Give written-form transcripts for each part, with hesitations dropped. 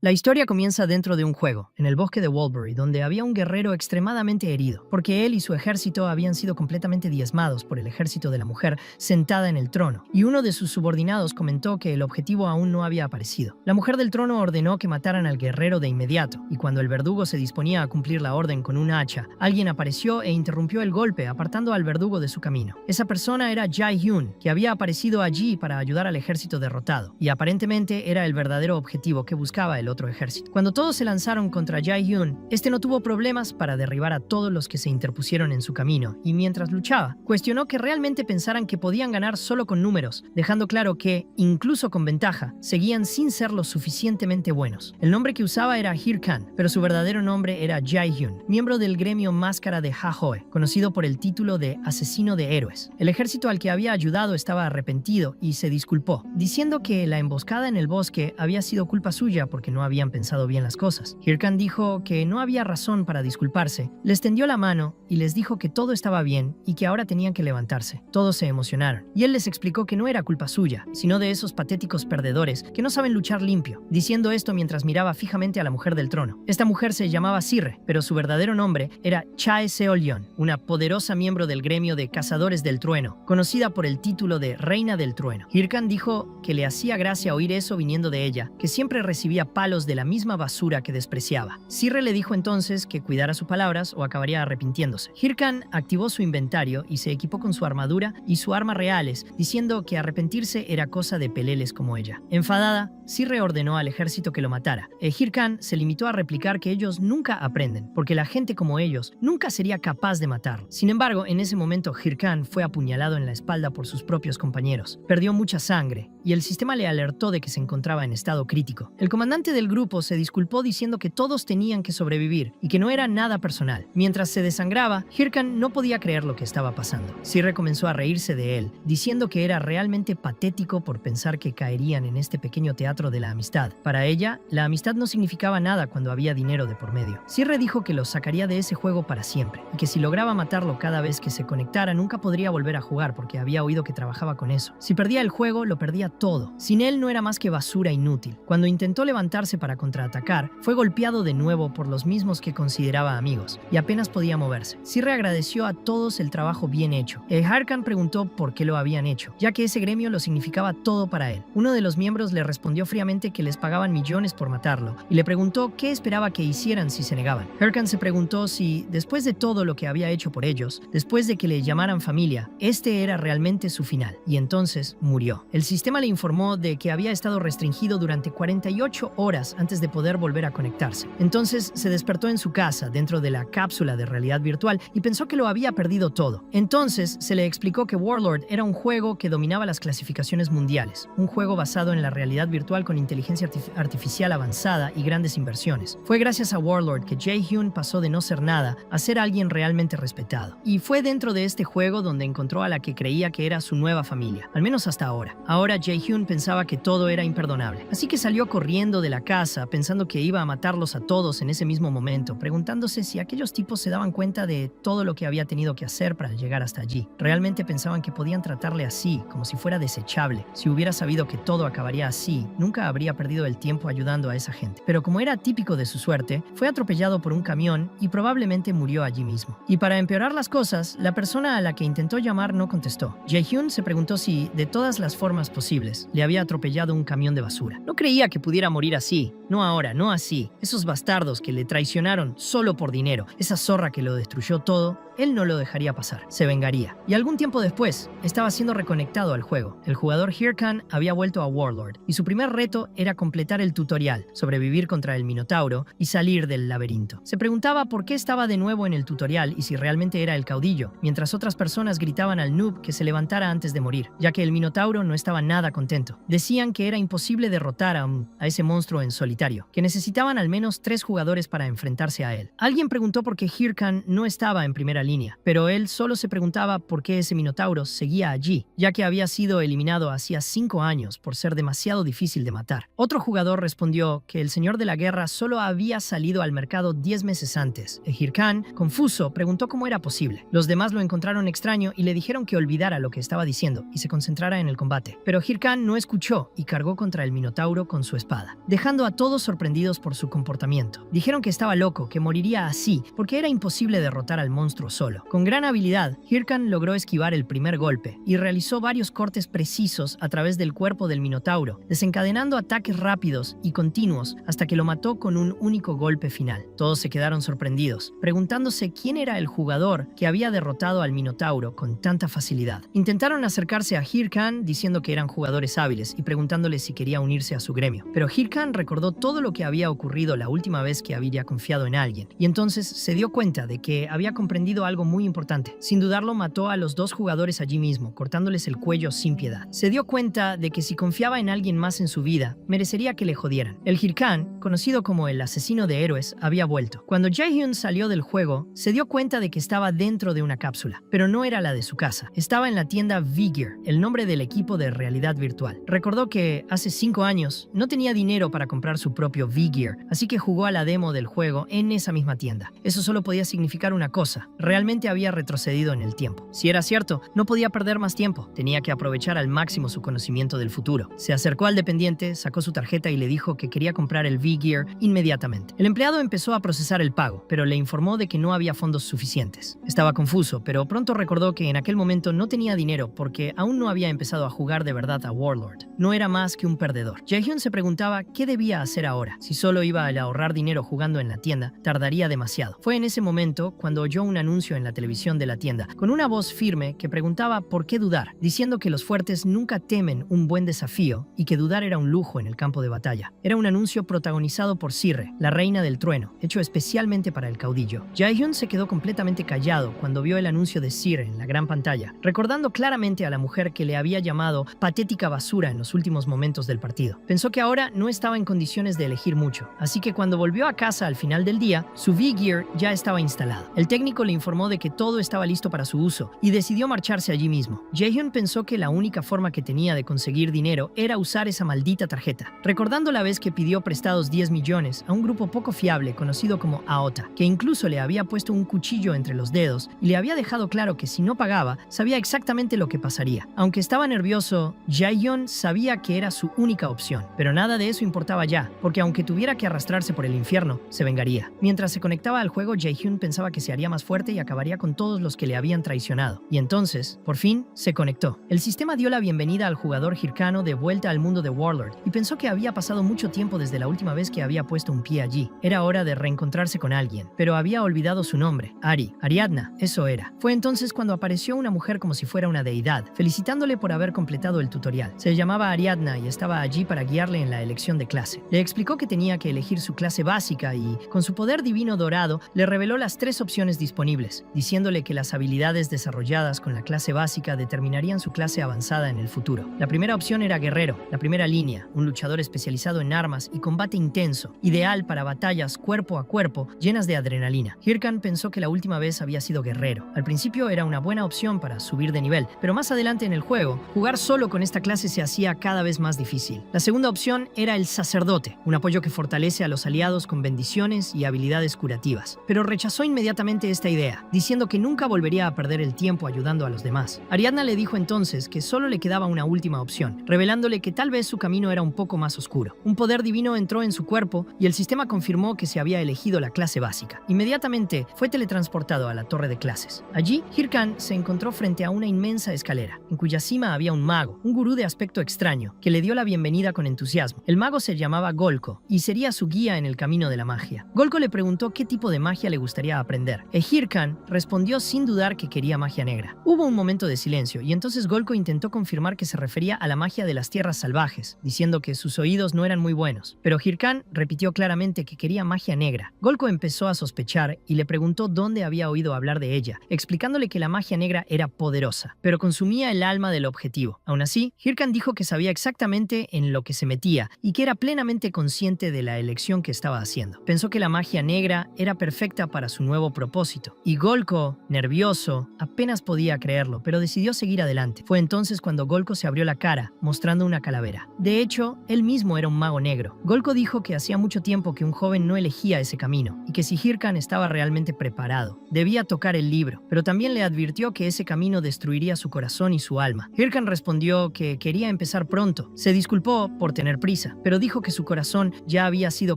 La historia comienza dentro de un juego, en el bosque de Walbury, donde había un guerrero extremadamente herido, porque él y su ejército habían sido completamente diezmados por el ejército de la mujer sentada en el trono, y uno de sus subordinados comentó que el objetivo aún no había aparecido. La mujer del trono ordenó que mataran al guerrero de inmediato, y cuando el verdugo se disponía a cumplir la orden con un hacha, alguien apareció e interrumpió el golpe, apartando al verdugo de su camino. Esa persona era Jae-hyun, que había aparecido allí para ayudar al ejército derrotado, y aparentemente era el verdadero objetivo que buscaba el otro ejército. Cuando todos se lanzaron contra Jae-hyun, este no tuvo problemas para derribar a todos los que se interpusieron en su camino, y mientras luchaba, cuestionó que realmente pensaran que podían ganar solo con números, dejando claro que, incluso con ventaja, seguían sin ser lo suficientemente buenos. El nombre que usaba era Hir-kan, pero su verdadero nombre era Jae-hyun, miembro del gremio Máscara de Ha-hoe, conocido por el título de Asesino de Héroes. El ejército al que había ayudado estaba arrepentido y se disculpó, diciendo que la emboscada en el bosque había sido culpa suya porque no habían pensado bien las cosas. Hir-kan dijo que no había razón para disculparse, les tendió la mano y les dijo que todo estaba bien y que ahora tenían que levantarse. Todos se emocionaron, y él les explicó que no era culpa suya, sino de esos patéticos perdedores que no saben luchar limpio, diciendo esto mientras miraba fijamente a la mujer del trono. Esta mujer se llamaba Sirre, pero su verdadero nombre era Chae Seol-yeon, una poderosa miembro del gremio de Cazadores del Trueno, conocida por el título de Reina del Trueno. Hir-kan dijo que le hacía gracia oír eso viniendo de ella, que siempre recibía palos de la misma basura que despreciaba. Sirre le dijo entonces que cuidara sus palabras o acabaría arrepintiéndose. Hir-kan activó su inventario y se equipó con su armadura y su arma reales, diciendo que arrepentirse era cosa de peleles como ella. Enfadada, Sirre ordenó al ejército que lo matara. Hir-kan se limitó a replicar que ellos nunca aprenden, porque la gente como ellos nunca sería capaz de matarlo. Sin embargo, en ese momento Hir-kan fue apuñalado en la espalda por sus propios compañeros. Perdió mucha sangre, y el sistema le alertó de que se encontraba en estado crítico. El comandante del grupo se disculpó diciendo que todos tenían que sobrevivir y que no era nada personal. Mientras se desangraba, Hir-kan no podía creer lo que estaba pasando. Sirre comenzó a reírse de él, diciendo que era realmente patético por pensar que caerían en este pequeño teatro de la amistad. Para ella, la amistad no significaba nada cuando había dinero de por medio. Sirre dijo que los sacaría de ese juego para siempre, y que si lograba matarlo cada vez que se conectara nunca podría volver a jugar porque había oído que trabajaba con eso. Si perdía el juego, lo perdía todo. Sin él no era más que basura inútil. Cuando intentó levantarse para contraatacar, fue golpeado de nuevo por los mismos que consideraba amigos, y apenas podía moverse. Sirre agradeció a todos el trabajo bien hecho. Hir-kan preguntó por qué lo habían hecho, ya que ese gremio lo significaba todo para él. Uno de los miembros le respondió fríamente que les pagaban millones por matarlo, y le preguntó qué esperaba que hicieran si se negaban. Hir-kan se preguntó si, después de todo lo que había hecho por ellos, después de que le llamaran familia, este era realmente su final, y entonces murió. El sistema le informó de que había estado restringido durante 48 horas antes de poder volver a conectarse. Entonces se despertó en su casa, dentro de la cápsula de realidad virtual, y pensó que lo había perdido todo. Entonces se le explicó que Warlord era un juego que dominaba las clasificaciones mundiales, un juego basado en la realidad virtual con inteligencia artificial avanzada y grandes inversiones. Fue gracias a Warlord que Jae-hyun pasó de no ser nada a ser alguien realmente respetado. Y fue dentro de este juego donde encontró a la que creía que era su nueva familia, al menos hasta ahora. Ahora Jae-hyun pensaba que todo era imperdonable, así que salió corriendo de la casa pensando que iba a matarlos a todos en ese mismo momento, preguntándose si aquellos tipos se daban cuenta de todo lo que había tenido que hacer para llegar hasta allí. Realmente pensaban que podían tratarle así, como si fuera desechable. Si hubiera sabido que todo acabaría así, nunca habría perdido el tiempo ayudando a esa gente. Pero como era típico de su suerte, fue atropellado por un camión y probablemente murió allí mismo. Y para empeorar las cosas, la persona a la que intentó llamar no contestó. Jae-hyun se preguntó si, de todas las formas posibles, le había atropellado un camión de basura. No creía que pudiera morir así. No ahora, no así. Esos bastardos que le traicionaron solo por dinero, esa zorra que lo destruyó todo, él no lo dejaría pasar. Se vengaría. Y algún tiempo después, estaba siendo reconectado al juego. El jugador Hir-kan había vuelto a Warlord, y su primer reto era completar el tutorial, sobrevivir contra el Minotauro y salir del laberinto. Se preguntaba por qué estaba de nuevo en el tutorial y si realmente era el caudillo, mientras otras personas gritaban al noob que se levantara antes de morir, ya que el Minotauro no estaba nada contento. Decían que era imposible derrotar a ese monstruo en solitario, que necesitaban al menos 3 jugadores para enfrentarse a él. Alguien preguntó por qué Hir-kan no estaba en primera línea, pero él solo se preguntaba por qué ese Minotauro seguía allí, ya que había sido eliminado hacía 5 años por ser demasiado difícil de matar. Otro jugador respondió que el Señor de la Guerra solo había salido al mercado 10 meses antes. Hir-kan, confuso, preguntó cómo era posible. Los demás lo encontraron extraño y le dijeron que olvidara lo que estaba diciendo y se concentrara en el combate. Pero Hir-kan no escuchó y cargó contra el Minotauro con su espada, dejando dejando a todos sorprendidos por su comportamiento. Dijeron que estaba loco, que moriría así, porque era imposible derrotar al monstruo solo. Con gran habilidad, Hirkan logró esquivar el primer golpe y realizó varios cortes precisos a través del cuerpo del Minotauro, desencadenando ataques rápidos y continuos hasta que lo mató con un único golpe final. Todos se quedaron sorprendidos, preguntándose quién era el jugador que había derrotado al Minotauro con tanta facilidad. Intentaron acercarse a Hirkan diciendo que eran jugadores hábiles y preguntándole si quería unirse a su gremio. Pero Hirkan recordó todo lo que había ocurrido la última vez que había confiado en alguien, y entonces se dio cuenta de que había comprendido algo muy importante. Sin dudarlo, mató a los dos jugadores allí mismo, cortándoles el cuello sin piedad. Se dio cuenta de que si confiaba en alguien más en su vida, merecería que le jodieran. El Hirkan, conocido como el asesino de héroes, había vuelto. Cuando Jaehyun salió del juego, se dio cuenta de que estaba dentro de una cápsula, pero no era la de su casa. Estaba en la tienda V-Gear, el nombre del equipo de realidad virtual. Recordó que hace 5 años no tenía dinero para comprar su propio V-Gear, así que jugó a la demo del juego en esa misma tienda. Eso solo podía significar una cosa: realmente había retrocedido en el tiempo. Si era cierto, no podía perder más tiempo. Tenía que aprovechar al máximo su conocimiento del futuro. Se acercó al dependiente, sacó su tarjeta y le dijo que quería comprar el V-Gear inmediatamente. El empleado empezó a procesar el pago, pero le informó de que no había fondos suficientes. Estaba confuso, pero pronto recordó que en aquel momento no tenía dinero porque aún no había empezado a jugar de verdad a Warlord. No era más que un perdedor. Jaehyun se preguntaba qué debía hacer ahora. Si solo iba a ahorrar dinero jugando en la tienda, tardaría demasiado. Fue en ese momento cuando oyó un anuncio en la televisión de la tienda, con una voz firme que preguntaba por qué dudar, diciendo que los fuertes nunca temen un buen desafío y que dudar era un lujo en el campo de batalla. Era un anuncio protagonizado por Sirre, la reina del trueno, hecho especialmente para el caudillo. Jaehyun se quedó completamente callado cuando vio el anuncio de Sirre en la gran pantalla, recordando claramente a la mujer que le había llamado patética basura en los últimos momentos del partido. Pensó que ahora no estaba en condiciones de elegir mucho, así que cuando volvió a casa al final del día, su V-Gear ya estaba instalado. El técnico le informó de que todo estaba listo para su uso y decidió marcharse allí mismo. Jaehyun pensó que la única forma que tenía de conseguir dinero era usar esa maldita tarjeta, recordando la vez que pidió prestados 10 millones a un grupo poco fiable conocido como AOTA, que incluso le había puesto un cuchillo entre los dedos y le había dejado claro que si no pagaba, sabía exactamente lo que pasaría. Aunque estaba nervioso, Jaehyun sabía que era su única opción, pero nada de eso importaba ya, porque aunque tuviera que arrastrarse por el infierno, se vengaría. Mientras se conectaba al juego, Jaehyun pensaba que se haría más fuerte y acabaría con todos los que le habían traicionado. Y entonces, por fin, se conectó. El sistema dio la bienvenida al jugador hirkano de vuelta al mundo de Warlord y pensó que había pasado mucho tiempo desde la última vez que había puesto un pie allí. Era hora de reencontrarse con alguien, pero había olvidado su nombre. Ariadna, eso era. Fue entonces cuando apareció una mujer como si fuera una deidad, felicitándole por haber completado el tutorial. Se llamaba Ariadna y estaba allí para guiarle en la elección de clase. Le explicó que tenía que elegir su clase básica y, con su poder divino dorado, le reveló las 3 opciones disponibles, diciéndole que las habilidades desarrolladas con la clase básica determinarían su clase avanzada en el futuro. La primera opción era guerrero, la primera línea, un luchador especializado en armas y combate intenso, ideal para batallas cuerpo a cuerpo llenas de adrenalina. Hirkan pensó que la última vez había sido guerrero. Al principio era una buena opción para subir de nivel, pero más adelante en el juego, jugar solo con esta clase se hacía cada vez más difícil. La segunda opción era el sacerdote, un apoyo que fortalece a los aliados con bendiciones y habilidades curativas. Pero rechazó inmediatamente esta idea, diciendo que nunca volvería a perder el tiempo ayudando a los demás. Ariadna le dijo entonces que solo le quedaba una última opción, revelándole que tal vez su camino era un poco más oscuro. Un poder divino entró en su cuerpo y el sistema confirmó que se había elegido la clase básica. Inmediatamente fue teletransportado a la torre de clases. Allí, Hirkan se encontró frente a una inmensa escalera, en cuya cima había un mago, un gurú de aspecto extraño, que le dio la bienvenida con entusiasmo. El mago se llamaba Golko y sería su guía en el camino de la magia. Golko le preguntó qué tipo de magia le gustaría aprender. Hirkan respondió sin dudar que quería magia negra. Hubo un momento de silencio y entonces Golko intentó confirmar que se refería a la magia de las tierras salvajes, diciendo que sus oídos no eran muy buenos. Pero Hirkan repitió claramente que quería magia negra. Golko empezó a sospechar y le preguntó dónde había oído hablar de ella, explicándole que la magia negra era poderosa, pero consumía el alma del objetivo. Aún así, Hirkan dijo que sabía exactamente en lo que se metía y que era plenamente consciente de la elección que estaba haciendo. Pensó que la magia negra era perfecta para su nuevo propósito. Y Golko, nervioso, apenas podía creerlo, pero decidió seguir adelante. Fue entonces cuando Golko se abrió la cara, mostrando una calavera. De hecho, él mismo era un mago negro. Golko dijo que hacía mucho tiempo que un joven no elegía ese camino, y que si Hirkan estaba realmente preparado, debía tocar el libro, pero también le advirtió que ese camino destruiría su corazón y su alma. Hirkan respondió que quería empezar pronto. Se disculpó por tener prisa, pero dijo dijo que su corazón ya había sido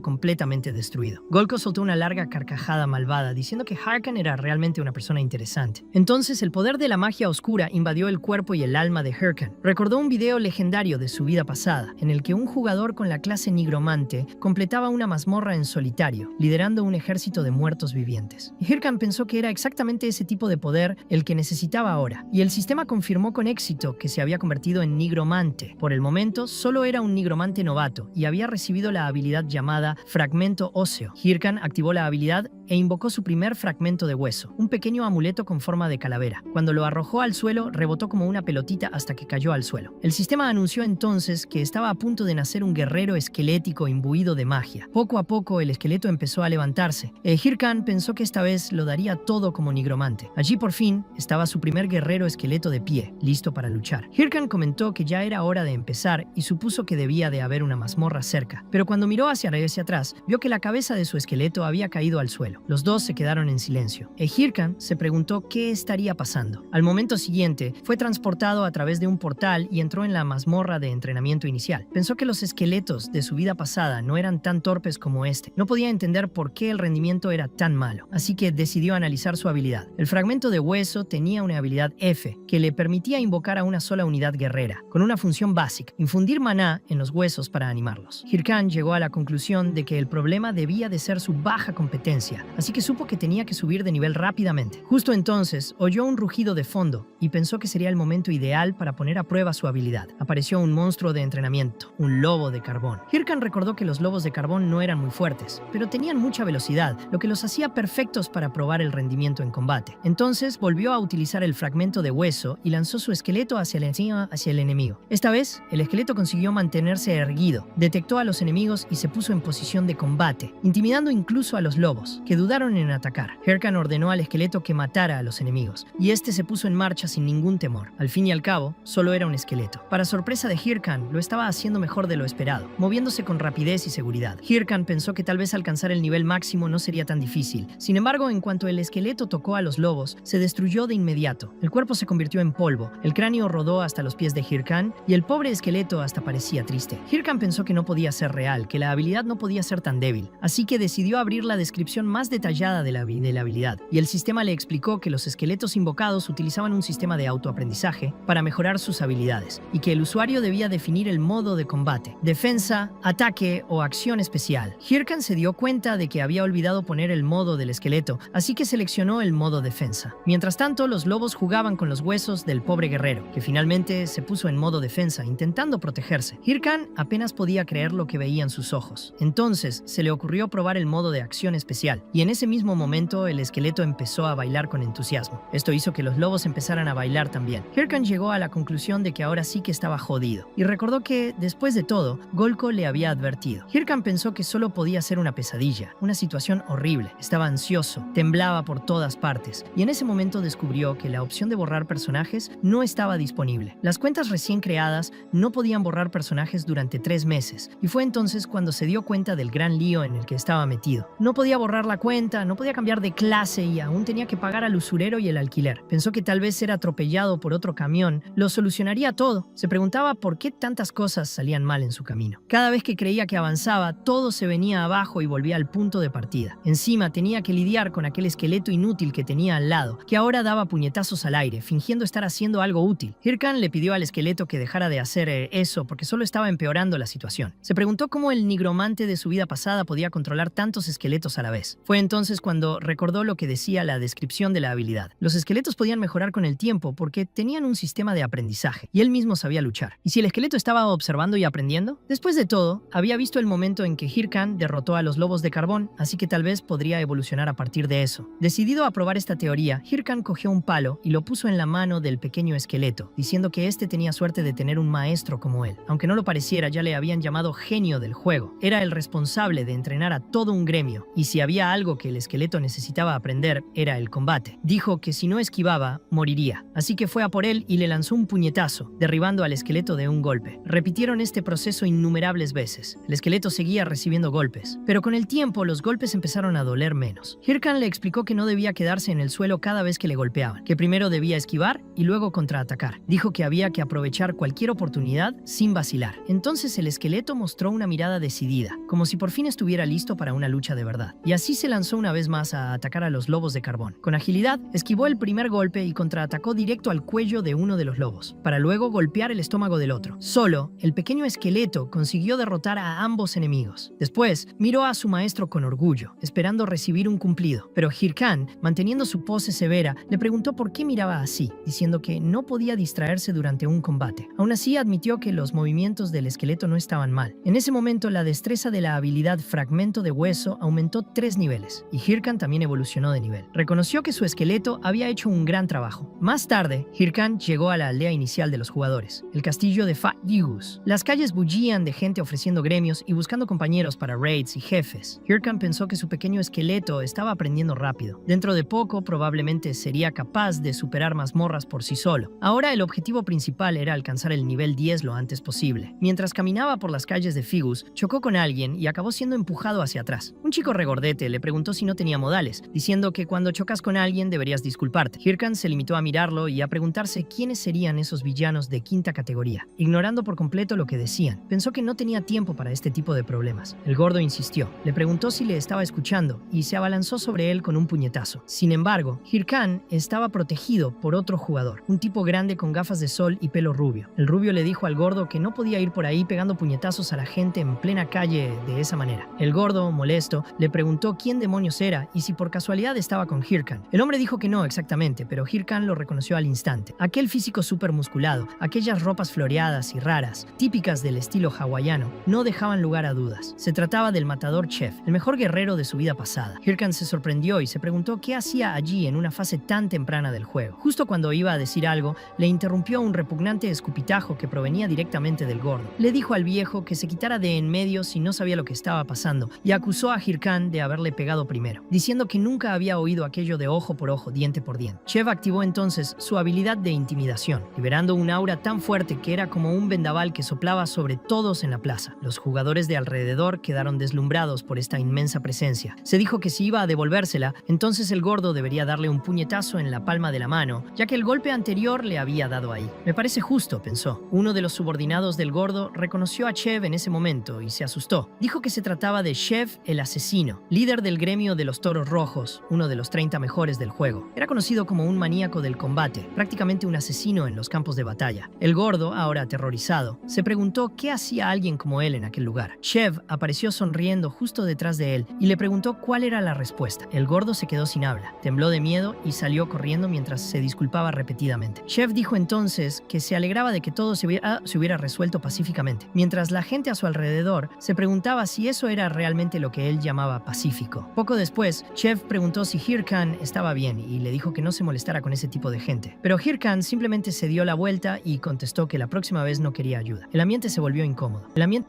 completamente destruido. Golko soltó una larga carcajada malvada, diciendo que Hirkan era realmente una persona interesante. Entonces, el poder de la magia oscura invadió el cuerpo y el alma de Hirkan. Recordó un video legendario de su vida pasada, en el que un jugador con la clase nigromante completaba una mazmorra en solitario, liderando un ejército de muertos vivientes. Y Hirkan pensó que era exactamente ese tipo de poder el que necesitaba ahora, y el sistema confirmó con éxito que se había convertido en nigromante. Por el momento, solo era un nigromante novato y había recibido la habilidad llamada Fragmento Óseo. Hirkan activó la habilidad e invocó su primer fragmento de hueso, un pequeño amuleto con forma de calavera. Cuando lo arrojó al suelo, rebotó como una pelotita hasta que cayó al suelo. El sistema anunció entonces que estaba a punto de nacer un guerrero esquelético imbuido de magia. Poco a poco, el esqueleto empezó a levantarse. Hirkan pensó que esta vez lo daría todo como nigromante. Allí, por fin, estaba su primer guerrero esqueleto de pie, listo para luchar. Hirkan comentó que ya era hora de empezar y supuso que debía de haber una mazmorra cerca. Pero cuando miró hacia atrás, vio que la cabeza de su esqueleto había caído al suelo. Los dos se quedaron en silencio. Hirkan se preguntó qué estaría pasando. Al momento siguiente, fue transportado a través de un portal y entró en la mazmorra de entrenamiento inicial. Pensó que los esqueletos de su vida pasada no eran tan torpes como este. No podía entender por qué el rendimiento era tan malo, así que decidió analizar su habilidad. El fragmento de hueso tenía una habilidad F, que le permitía invocar a una sola unidad guerrera, con una función básica: infundir maná en los huesos para animarlos. Hirkan llegó a la conclusión de que el problema debía de ser su baja competencia, así que supo que tenía que subir de nivel rápidamente. Justo entonces, oyó un rugido de fondo y pensó que sería el momento ideal para poner a prueba su habilidad. Apareció un monstruo de entrenamiento, un lobo de carbón. Hirkan recordó que los lobos de carbón no eran muy fuertes, pero tenían mucha velocidad, lo que los hacía perfectos para probar el rendimiento en combate. Entonces volvió a utilizar el fragmento de hueso y lanzó su esqueleto hacia el enemigo. Esta vez, el esqueleto consiguió mantenerse erguido, detectó a los enemigos y se puso en posición de combate, intimidando incluso a los lobos, que dudaron en atacar. Hirkan ordenó al esqueleto que matara a los enemigos, y este se puso en marcha sin ningún temor. Al fin y al cabo, solo era un esqueleto. Para sorpresa de Hirkan, lo estaba haciendo mejor de lo esperado, moviéndose con rapidez y seguridad. Hirkan pensó que tal vez alcanzar el nivel máximo no sería tan difícil. Sin embargo, en cuanto el esqueleto tocó a los lobos, se destruyó de inmediato. El cuerpo se convirtió en polvo, el cráneo rodó hasta los pies de Hirkan y el pobre esqueleto hasta parecía triste. Hirkan pensó que no podía ser real, que la habilidad no podía ser tan débil, así que decidió abrir la descripción más detallada de la habilidad, y el sistema le explicó que los esqueletos invocados utilizaban un sistema de autoaprendizaje para mejorar sus habilidades, y que el usuario debía definir el modo de combate: defensa, ataque o acción especial. Hirkan se dio cuenta de que había olvidado poner el modo del esqueleto, así que seleccionó el modo defensa. Mientras tanto, los lobos jugaban con los huesos del pobre guerrero, que finalmente se puso en modo defensa, intentando protegerse. Hirkan apenas podía creer lo que veían sus ojos. Entonces, se le ocurrió probar el modo de acción especial, y en ese mismo momento el esqueleto empezó a bailar con entusiasmo. Esto hizo que los lobos empezaran a bailar también. Hirkan llegó a la conclusión de que ahora sí que estaba jodido, y recordó que, después de todo, Golko le había advertido. Hirkan pensó que solo podía ser una pesadilla, una situación horrible. Estaba ansioso, temblaba por todas partes, y en ese momento descubrió que la opción de borrar personajes no estaba disponible. Las cuentas recién creadas no podían borrar personajes durante 3 meses, y fue entonces cuando se dio cuenta del gran lío en el que estaba metido. No podía borrar la cuenta, no podía cambiar de clase y aún tenía que pagar al usurero y el alquiler. Pensó que tal vez ser atropellado por otro camión lo solucionaría todo. Se preguntaba por qué tantas cosas salían mal en su camino. Cada vez que creía que avanzaba, todo se venía abajo y volvía al punto de partida. Encima tenía que lidiar con aquel esqueleto inútil que tenía al lado, que ahora daba puñetazos al aire, fingiendo estar haciendo algo útil. Hirkan le pidió al esqueleto que dejara de hacer eso porque solo estaba empeorando la situación. Se preguntó cómo el nigromante de su vida pasada podía controlar tantos esqueletos a la vez. Fue entonces cuando recordó lo que decía la descripción de la habilidad. Los esqueletos podían mejorar con el tiempo porque tenían un sistema de aprendizaje, y él mismo sabía luchar. ¿Y si el esqueleto estaba observando y aprendiendo? Después de todo, había visto el momento en que Hirkan derrotó a los lobos de carbón, así que tal vez podría evolucionar a partir de eso. Decidido a probar esta teoría, Hirkan cogió un palo y lo puso en la mano del pequeño esqueleto, diciendo que este tenía suerte de tener un maestro como él. Aunque no lo pareciera, ya le habían llamado genio del juego. Era el responsable de entrenar a todo un gremio, y si había algo algo que el esqueleto necesitaba aprender era el combate. Dijo que si no esquivaba, moriría. Así que fue a por él y le lanzó un puñetazo, derribando al esqueleto de un golpe. Repitieron este proceso innumerables veces. El esqueleto seguía recibiendo golpes, pero con el tiempo los golpes empezaron a doler menos. Hirkan le explicó que no debía quedarse en el suelo cada vez que le golpeaban, que primero debía esquivar y luego contraatacar. Dijo que había que aprovechar cualquier oportunidad sin vacilar. Entonces el esqueleto mostró una mirada decidida, como si por fin estuviera listo para una lucha de verdad. Y así se lanzó una vez más a atacar a los lobos de carbón. Con agilidad, esquivó el primer golpe y contraatacó directo al cuello de uno de los lobos, para luego golpear el estómago del otro. Solo, el pequeño esqueleto consiguió derrotar a ambos enemigos. Después, miró a su maestro con orgullo, esperando recibir un cumplido. Pero Hirkan, manteniendo su pose severa, le preguntó por qué miraba así, diciendo que no podía distraerse durante un combate. Aún así, admitió que los movimientos del esqueleto no estaban mal. En ese momento, la destreza de la habilidad Fragmento de Hueso aumentó 3 niveles, y Hirkan también evolucionó de nivel. Reconoció que su esqueleto había hecho un gran trabajo. Más tarde, Hirkan llegó a la aldea inicial de los jugadores, el castillo de Fa Yigus. Las calles bullían de gente ofreciendo gremios y buscando compañeros para raids y jefes. Hirkan pensó que su pequeño esqueleto estaba aprendiendo rápido. Dentro de poco, probablemente sería capaz de superar mazmorras por sí solo. Ahora el objetivo principal era alcanzar el nivel 10 lo antes posible. Mientras caminaba por las calles de Figus, chocó con alguien y acabó siendo empujado hacia atrás. Un chico regordete le preguntó si no tenía modales, diciendo que cuando chocas con alguien deberías disculparte. Hirkan se limitó a mirarlo y a preguntarse quiénes serían esos villanos de quinta categoría, ignorando por completo lo que decían. Pensó que no tenía tiempo para este tipo de problemas. El gordo insistió, le preguntó si le estaba escuchando y se abalanzó sobre él con un puñetazo. Sin embargo, Hirkan estaba protegido por otro jugador, un tipo grande con gafas de sol y pelo rubio. El rubio le dijo al gordo que no podía ir por ahí pegando puñetazos a la gente en plena calle de esa manera. El gordo, molesto, le preguntó quién demonios era y si por casualidad estaba con Hirkan. El hombre dijo que no exactamente, pero Hirkan lo reconoció al instante. Aquel físico súper musculado, aquellas ropas floreadas y raras, típicas del estilo hawaiano, no dejaban lugar a dudas. Se trataba del matador Chef, el mejor guerrero de su vida pasada. Hirkan se sorprendió y se preguntó qué hacía allí en una fase tan temprana del juego. Justo cuando iba a decir algo, le interrumpió un repugnante escupitajo que provenía directamente del gordo. Le dijo al viejo que se quitara de en medio si no sabía lo que estaba pasando y acusó a Hirkan de haberle pegado primero, diciendo que nunca había oído aquello de ojo por ojo, diente por diente. Chef activó entonces su habilidad de intimidación, liberando un aura tan fuerte que era como un vendaval que soplaba sobre todos en la plaza. Los jugadores de alrededor quedaron deslumbrados por esta inmensa presencia. Se dijo que si iba a devolvérsela, entonces el gordo debería darle un puñetazo en la palma de la mano, ya que el golpe anterior le había dado ahí. Me parece justo, pensó. Uno de los subordinados del gordo reconoció a Chef en ese momento y se asustó. Dijo que se trataba de Chef el asesino, líder del gremio de los toros rojos, uno de los 30 mejores del juego. Era conocido como un maníaco del combate, prácticamente un asesino en los campos de batalla. El gordo, ahora aterrorizado, se preguntó qué hacía alguien como él en aquel lugar. Chef apareció sonriendo justo detrás de él y le preguntó cuál era la respuesta. El gordo se quedó sin habla, tembló de miedo y salió corriendo mientras se disculpaba repetidamente. Chef dijo entonces que se alegraba de que todo se hubiera resuelto pacíficamente, mientras la gente a su alrededor se preguntaba si eso era realmente lo que él llamaba pacífico. Poco después, Chef preguntó si Hirkan estaba bien y le dijo que no se molestara con ese tipo de gente. Pero Hirkan simplemente se dio la vuelta y contestó que la próxima vez no quería ayuda. El ambiente se volvió incómodo.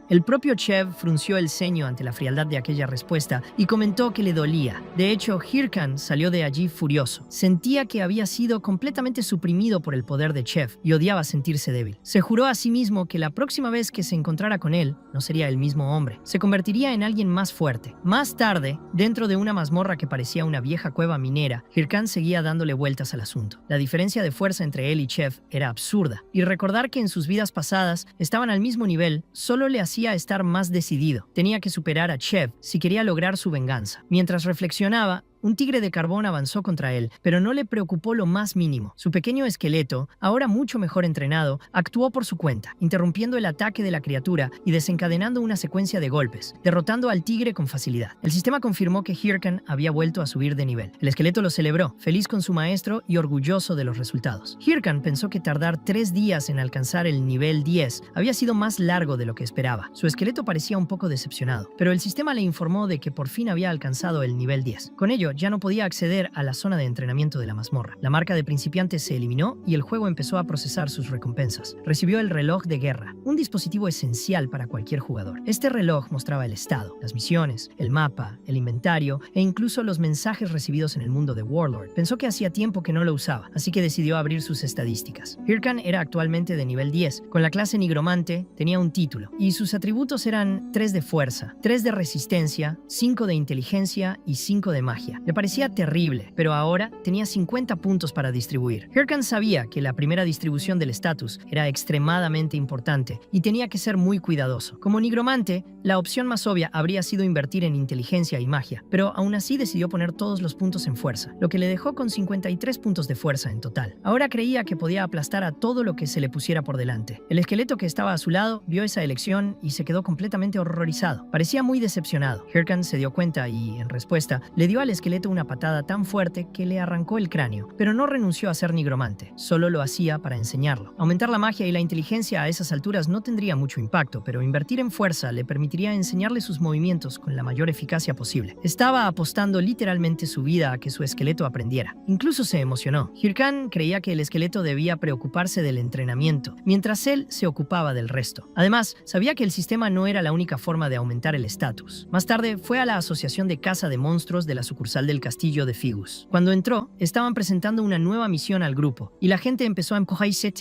El propio Chef frunció el ceño ante la frialdad de aquella respuesta y comentó que le dolía. De hecho, Hirkan salió de allí furioso. Sentía que había sido completamente suprimido por el poder de Chef y odiaba sentirse débil. Se juró a sí mismo que la próxima vez que se encontrara con él, no sería el mismo hombre. Se convertiría en alguien más fuerte. Más tarde, dentro de una mazmorra que parecía una vieja cueva minera, Hirkan seguía dándole vueltas al asunto. La diferencia de fuerza entre él y Chef era absurda, y recordar que en sus vidas pasadas estaban al mismo nivel solo le hacía estar más decidido. Tenía que superar a Chef si quería lograr su venganza. Mientras reflexionaba, un tigre de carbón avanzó contra él, pero no le preocupó lo más mínimo. Su pequeño esqueleto, ahora mucho mejor entrenado, actuó por su cuenta, interrumpiendo el ataque de la criatura y desencadenando una secuencia de golpes, derrotando al tigre con facilidad. El sistema confirmó que Hirkan había vuelto a subir de nivel. El esqueleto lo celebró, feliz con su maestro y orgulloso de los resultados. Hirkan pensó que tardar 3 días en alcanzar el nivel 10 había sido más largo de lo que esperaba. Su esqueleto parecía un poco decepcionado, pero el sistema le informó de que por fin había alcanzado el nivel 10. Con ello, cambio, ya no podía acceder a la zona de entrenamiento de la mazmorra. La marca de principiante se eliminó y el juego empezó a procesar sus recompensas. Recibió el reloj de guerra, un dispositivo esencial para cualquier jugador. Este reloj mostraba el estado, las misiones, el mapa, el inventario e incluso los mensajes recibidos en el mundo de Warlord. Pensó que hacía tiempo que no lo usaba, así que decidió abrir sus estadísticas. Hirkan era actualmente de nivel 10. Con la clase nigromante tenía un título y sus atributos eran 3 de fuerza, 3 de resistencia, 5 de inteligencia y 5 de magia. Le parecía terrible, pero ahora tenía 50 puntos para distribuir. Hirkan sabía que la primera distribución del estatus era extremadamente importante y tenía que ser muy cuidadoso. Como nigromante, la opción más obvia habría sido invertir en inteligencia y magia, pero aún así decidió poner todos los puntos en fuerza, lo que le dejó con 53 puntos de fuerza en total. Ahora creía que podía aplastar a todo lo que se le pusiera por delante. El esqueleto que estaba a su lado vio esa elección y se quedó completamente horrorizado. Parecía muy decepcionado. Hirkan se dio cuenta y, en respuesta, le dio al esqueleto una patada tan fuerte que le arrancó el cráneo, pero no renunció a ser nigromante, solo lo hacía para enseñarlo. Aumentar la magia y la inteligencia a esas alturas no tendría mucho impacto, pero invertir en fuerza le permitiría enseñarle sus movimientos con la mayor eficacia posible. Estaba apostando literalmente su vida a que su esqueleto aprendiera. Incluso se emocionó. Hirkan creía que el esqueleto debía preocuparse del entrenamiento, mientras él se ocupaba del resto. Además, sabía que el sistema no era la única forma de aumentar el estatus. Más tarde, fue a la Asociación de Caza de Monstruos de la sucursal del castillo de Figus. Cuando entró, estaban presentando una nueva misión al grupo, y la gente empezó a empujarse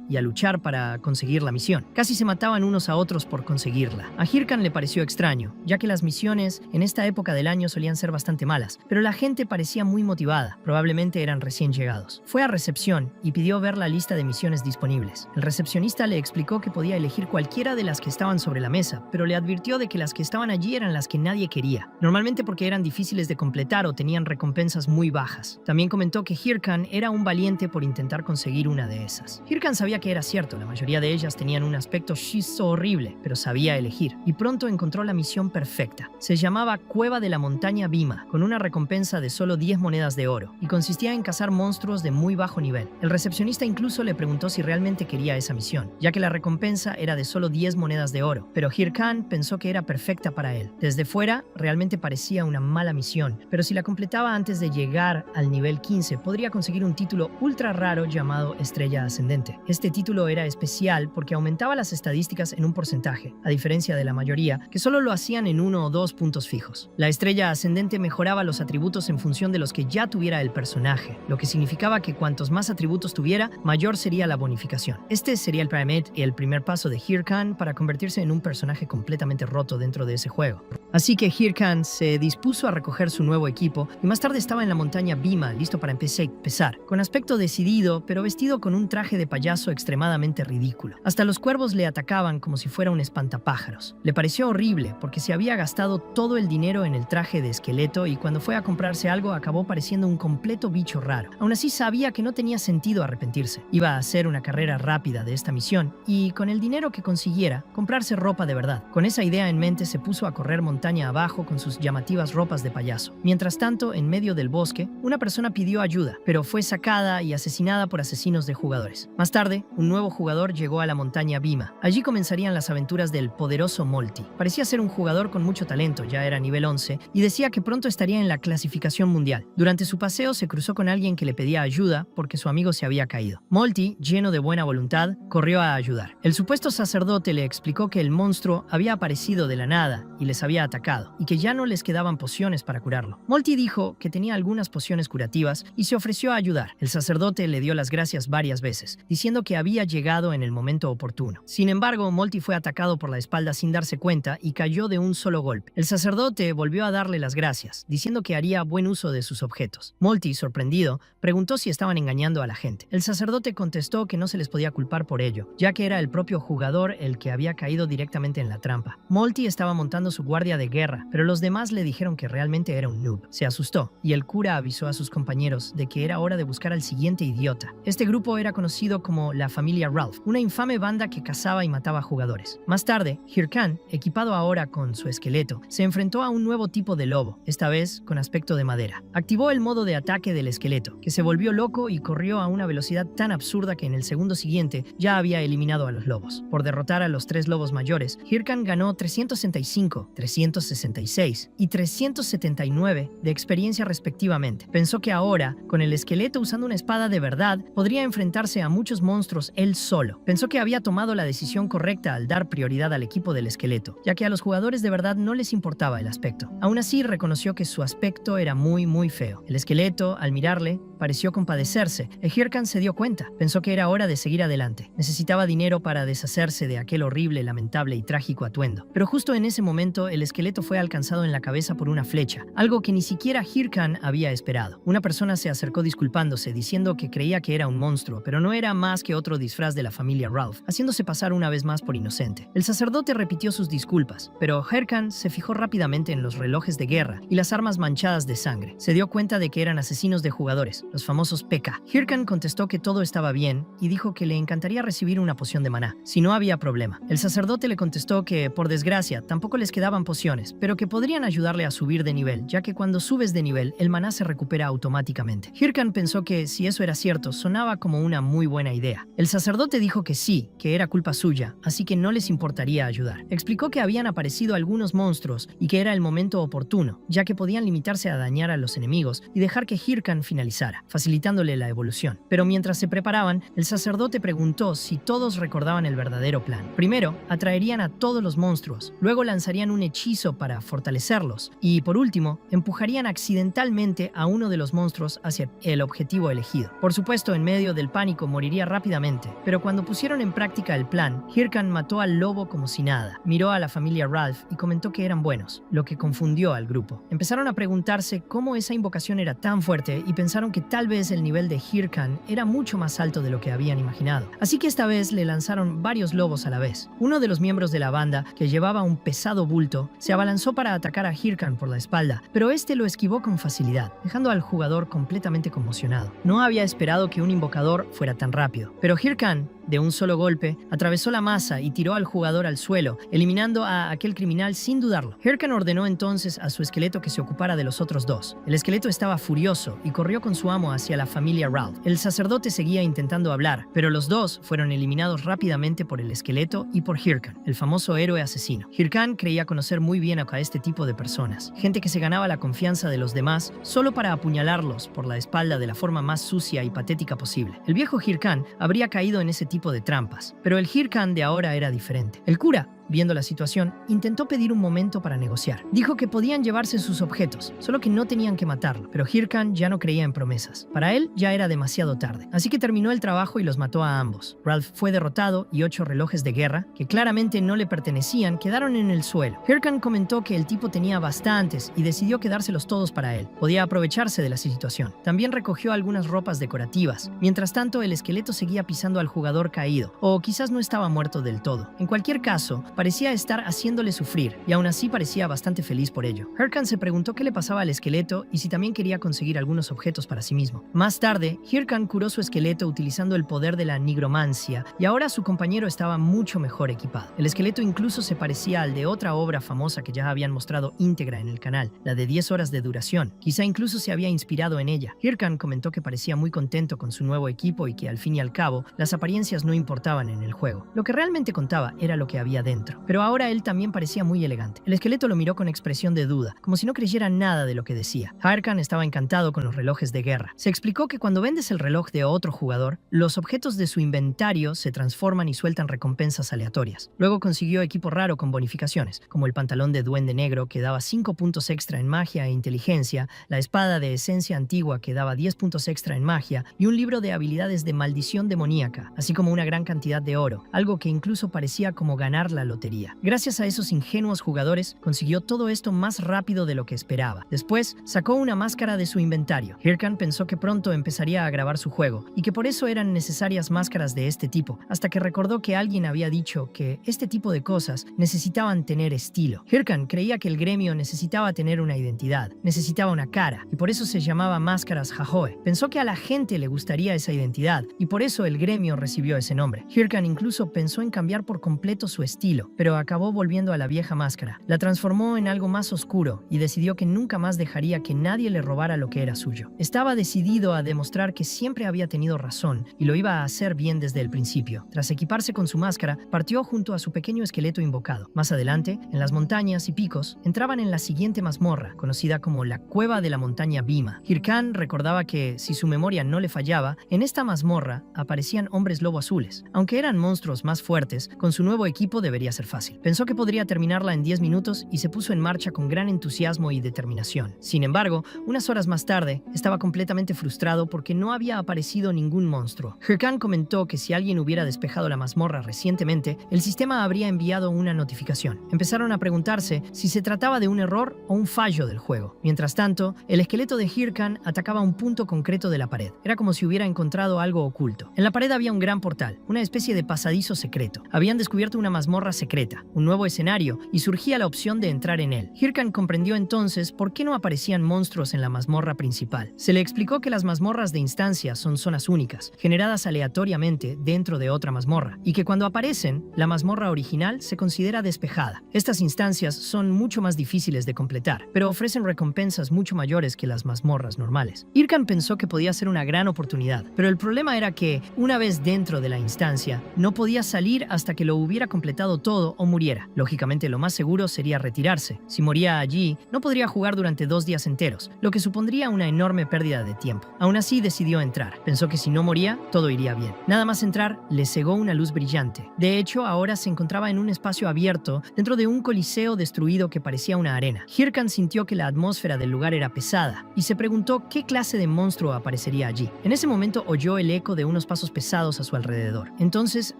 y a luchar para conseguir la misión. Casi se mataban unos a otros por conseguirla. A Hirkan le pareció extraño, ya que las misiones en esta época del año solían ser bastante malas, pero la gente parecía muy motivada. Probablemente eran recién llegados. Fue a recepción y pidió ver la lista de misiones disponibles. El recepcionista le explicó que podía elegir cualquiera de las que estaban sobre la mesa, pero le advirtió de que las que estaban allí eran las que nadie quería, normalmente porque eran difíciles de completar o tenían recompensas muy bajas. También comentó que Hirkan era un valiente por intentar conseguir una de esas. Hirkan sabía que era cierto, la mayoría de ellas tenían un aspecto shizo horrible, pero sabía elegir, y pronto encontró la misión perfecta. Se llamaba Cueva de la Montaña Bhima, con una recompensa de solo 10 monedas de oro, y consistía en cazar monstruos de muy bajo nivel. El recepcionista incluso le preguntó si realmente quería esa misión, ya que la recompensa era de solo 10 monedas de oro, pero Hirkan pensó que era perfecta para él. Desde fuera, realmente parecía una mala misión, pero si la completaba antes de llegar al nivel 15, podría conseguir un título ultra raro llamado Estrella Ascendente. Este título era especial porque aumentaba las estadísticas en un porcentaje, a diferencia de la mayoría, que solo lo hacían en 1 o 2 puntos fijos. La Estrella Ascendente mejoraba los atributos en función de los que ya tuviera el personaje, lo que significaba que cuantos más atributos tuviera, mayor sería la bonificación. Este sería el primer paso de Hirkan para convertirse en un personaje completamente roto dentro de ese juego. Así que Hirkan se dispuso a recoger su nuevo equipo y más tarde estaba en la montaña Bhima, listo para empezar, con aspecto decidido, pero vestido con un traje de payaso extremadamente ridículo. Hasta los cuervos le atacaban como si fuera un espantapájaros. Le pareció horrible porque se había gastado todo el dinero en el traje de esqueleto y cuando fue a comprarse algo acabó pareciendo un completo bicho raro. Aún así sabía que no tenía sentido arrepentirse. Iba a hacer una carrera rápida de esta misión y, con el dinero que consiguiera, comprarse ropa de verdad. Con esa idea en mente se puso a correr montaña abajo con sus llamativas ropas de payaso. Mientras tanto, en medio del bosque, una persona pidió ayuda, pero fue sacada y asesinada por asesinos de jugadores. Más tarde, un nuevo jugador llegó a la montaña Bhima. Allí comenzarían las aventuras del poderoso Molti. Parecía ser un jugador con mucho talento, ya era nivel 11, y decía que pronto estaría en la clasificación mundial. Durante su paseo se cruzó con alguien que le pedía ayuda porque su amigo se había caído. Molti, lleno de buena voluntad, corrió a ayudar. El supuesto sacerdote le explicó que el monstruo había aparecido de la nada y les había atacado, y que ya no les quedaban pociones para curarlo. Molti dijo que tenía algunas pociones curativas y se ofreció a ayudar. El sacerdote le dio las gracias varias veces, diciendo que había llegado en el momento oportuno. Sin embargo, Molti fue atacado por la espalda sin darse cuenta y cayó de un solo golpe. El sacerdote volvió a darle las gracias, diciendo que haría buen uso de sus objetos. Molti, sorprendido, preguntó si estaban engañando a la gente. El sacerdote contestó que no se les podía culpar por ello, ya que era el propio jugador el que había caído directamente en la trampa. Molti estaba montando su guardia de guerra, pero los demás le dijeron que realmente era un noob. Se asustó, y el cura avisó a sus compañeros de que era hora de buscar al siguiente idiota. Este grupo era conocido como la familia Ralph, una infame banda que cazaba y mataba jugadores. Más tarde, Hirkan, equipado ahora con su esqueleto, se enfrentó a un nuevo tipo de lobo, esta vez con aspecto de madera. Activó el modo de ataque del esqueleto, que se volvió loco y corrió a una velocidad tan absurda que en el segundo siguiente ya había eliminado a los lobos. Por derrotar a los 3 lobos mayores, Hirkan ganó 365, 300 366 y 379 de experiencia respectivamente. Pensó que ahora, con el esqueleto usando una espada de verdad, podría enfrentarse a muchos monstruos él solo. Pensó que había tomado la decisión correcta al dar prioridad al equipo del esqueleto, ya que a los jugadores de verdad no les importaba el aspecto. Aún así, reconoció que su aspecto era muy feo. El esqueleto, al mirarle, pareció compadecerse. Hirkan se dio cuenta. Pensó que era hora de seguir adelante. Necesitaba dinero para deshacerse de aquel horrible, lamentable y trágico atuendo. Pero justo en ese momento, el esqueleto fue alcanzado en la cabeza por una flecha, algo que ni siquiera Hirkan había esperado. Una persona se acercó disculpándose, diciendo que creía que era un monstruo, pero no era más que otro disfraz de la familia Ralph, haciéndose pasar una vez más por inocente. El sacerdote repitió sus disculpas, pero Hirkan se fijó rápidamente en los relojes de guerra y las armas manchadas de sangre. Se dio cuenta de que eran asesinos de jugadores, los famosos P.K. Hirkan contestó que todo estaba bien y dijo que le encantaría recibir una poción de maná, si no había problema. El sacerdote le contestó que, por desgracia, tampoco les quedaban pociones, pero que podrían ayudarle a subir de nivel, ya que cuando subes de nivel, el maná se recupera automáticamente. Hirkan pensó que, si eso era cierto, sonaba como una muy buena idea. El sacerdote dijo que sí, que era culpa suya, así que no les importaría ayudar. Explicó que habían aparecido algunos monstruos y que era el momento oportuno, ya que podían limitarse a dañar a los enemigos y dejar que Hirkan finalizara, facilitándole la evolución. Pero mientras se preparaban, el sacerdote preguntó si todos recordaban el verdadero plan. Primero, atraerían a todos los monstruos, luego lanzarían un hechizo para fortalecerlos y, por último, empujarían accidentalmente a uno de los monstruos hacia el objetivo elegido. Por supuesto, en medio del pánico moriría rápidamente, pero cuando pusieron en práctica el plan, Hirkan mató al lobo como si nada. Miró a la familia Ralph y comentó que eran buenos, lo que confundió al grupo. Empezaron a preguntarse cómo esa invocación era tan fuerte y pensaron que tal vez el nivel de Hirkan era mucho más alto de lo que habían imaginado. Así que esta vez le lanzaron varios lobos a la vez. Uno de los miembros de la banda, que llevaba un pesado bulto, se abalanzó para atacar a Hirkan por la espalda, pero este lo esquivó con facilidad, dejando al jugador completamente conmocionado. No había esperado que un invocador fuera tan rápido, pero Hirkan, de un solo golpe, atravesó la masa y tiró al jugador al suelo, eliminando a aquel criminal sin dudarlo. Hirkan ordenó entonces a su esqueleto que se ocupara de los otros dos. El esqueleto estaba furioso y corrió con su amo hacia la familia Ralph. El sacerdote seguía intentando hablar, pero los dos fueron eliminados rápidamente por el esqueleto y por Hirkan, el famoso héroe asesino. Hirkan creía conocer muy bien a este tipo de personas, gente que se ganaba la confianza de los demás solo para apuñalarlos por la espalda de la forma más sucia y patética posible. El viejo Hirkan habría caído en ese tipo de trampas, pero el Hirkan de ahora era diferente. El cura, viendo la situación, intentó pedir un momento para negociar. Dijo que podían llevarse sus objetos, solo que no tenían que matarlo, pero Hirkan ya no creía en promesas. Para él ya era demasiado tarde, así que terminó el trabajo y los mató a ambos. Ralph fue derrotado y 8 relojes de guerra, que claramente no le pertenecían, quedaron en el suelo. Hirkan comentó que el tipo tenía bastantes y decidió quedárselos todos para él. Podía aprovecharse de la situación. También recogió algunas ropas decorativas. Mientras tanto, el esqueleto seguía pisando al jugador caído, o quizás no estaba muerto del todo. En cualquier caso, parecía estar haciéndole sufrir, y aún así parecía bastante feliz por ello. Hirkan se preguntó qué le pasaba al esqueleto y si también quería conseguir algunos objetos para sí mismo. Más tarde, Hirkan curó su esqueleto utilizando el poder de la nigromancia, y ahora su compañero estaba mucho mejor equipado. El esqueleto incluso se parecía al de otra obra famosa que ya habían mostrado íntegra en el canal, la de 10 horas de duración. Quizá incluso se había inspirado en ella. Hirkan comentó que parecía muy contento con su nuevo equipo y que al fin y al cabo, las apariencias no importaban en el juego. Lo que realmente contaba era lo que había dentro. Pero ahora él también parecía muy elegante. El esqueleto lo miró con expresión de duda, como si no creyera nada de lo que decía. Hirkan estaba encantado con los relojes de guerra. Se explicó que cuando vendes el reloj de otro jugador, los objetos de su inventario se transforman y sueltan recompensas aleatorias. Luego consiguió equipo raro con bonificaciones, como el pantalón de duende negro que daba 5 puntos extra en magia e inteligencia, la espada de esencia antigua que daba 10 puntos extra en magia y un libro de habilidades de maldición demoníaca, así como una gran cantidad de oro, algo que incluso parecía como ganar la lotería. Gracias a esos ingenuos jugadores, consiguió todo esto más rápido de lo que esperaba. Después, sacó una máscara de su inventario. Hirkan pensó que pronto empezaría a grabar su juego y que por eso eran necesarias máscaras de este tipo, hasta que recordó que alguien había dicho que este tipo de cosas necesitaban tener estilo. Hirkan creía que el gremio necesitaba tener una identidad, necesitaba una cara, y por eso se llamaba Máscaras Hajoe. Pensó que a la gente le gustaría esa identidad, y por eso el gremio recibió ese nombre. Hirkan incluso pensó en cambiar por completo su estilo. rápido, pero acabó volviendo a la vieja máscara. La transformó en algo más oscuro y decidió que nunca más dejaría que nadie le robara lo que era suyo. Estaba decidido a demostrar que siempre había tenido razón y lo iba a hacer bien desde el principio. Tras equiparse con su máscara, partió junto a su pequeño esqueleto invocado. Más adelante, en las montañas y picos, entraban en la siguiente mazmorra, conocida como la Cueva de la Montaña Bhima. Hirkan recordaba que, si su memoria no le fallaba, en esta mazmorra aparecían hombres lobo azules. Aunque eran monstruos más fuertes, con su nuevo equipo debería ser fácil. Pensó que podría terminarla en 10 minutos y se puso en marcha con gran entusiasmo y determinación. Sin embargo, unas horas más tarde, estaba completamente frustrado porque no había aparecido ningún monstruo. Hirkan comentó que si alguien hubiera despejado la mazmorra recientemente, el sistema habría enviado una notificación. Empezaron a preguntarse si se trataba de un error o un fallo del juego. Mientras tanto, el esqueleto de Hirkan atacaba un punto concreto de la pared. Era como si hubiera encontrado algo oculto. En la pared había un gran portal, una especie de pasadizo secreto. Habían descubierto una mazmorra secreta, un nuevo escenario, y surgía la opción de entrar en él. Hirkan comprendió entonces por qué no aparecían monstruos en la mazmorra principal. Se le explicó que las mazmorras de instancia son zonas únicas, generadas aleatoriamente dentro de otra mazmorra, y que cuando aparecen, la mazmorra original se considera despejada. Estas instancias son mucho más difíciles de completar, pero ofrecen recompensas mucho mayores que las mazmorras normales. Hirkan pensó que podía ser una gran oportunidad, pero el problema era que, una vez dentro de la instancia, no podía salir hasta que lo hubiera completado todo o muriera. Lógicamente, lo más seguro sería retirarse. Si moría allí, no podría jugar durante 2 días enteros, lo que supondría una enorme pérdida de tiempo. Aún así, decidió entrar. Pensó que si no moría, todo iría bien. Nada más entrar, le cegó una luz brillante. De hecho, ahora se encontraba en un espacio abierto dentro de un coliseo destruido que parecía una arena. Hirkan sintió que la atmósfera del lugar era pesada y se preguntó qué clase de monstruo aparecería allí. En ese momento oyó el eco de unos pasos pesados a su alrededor. Entonces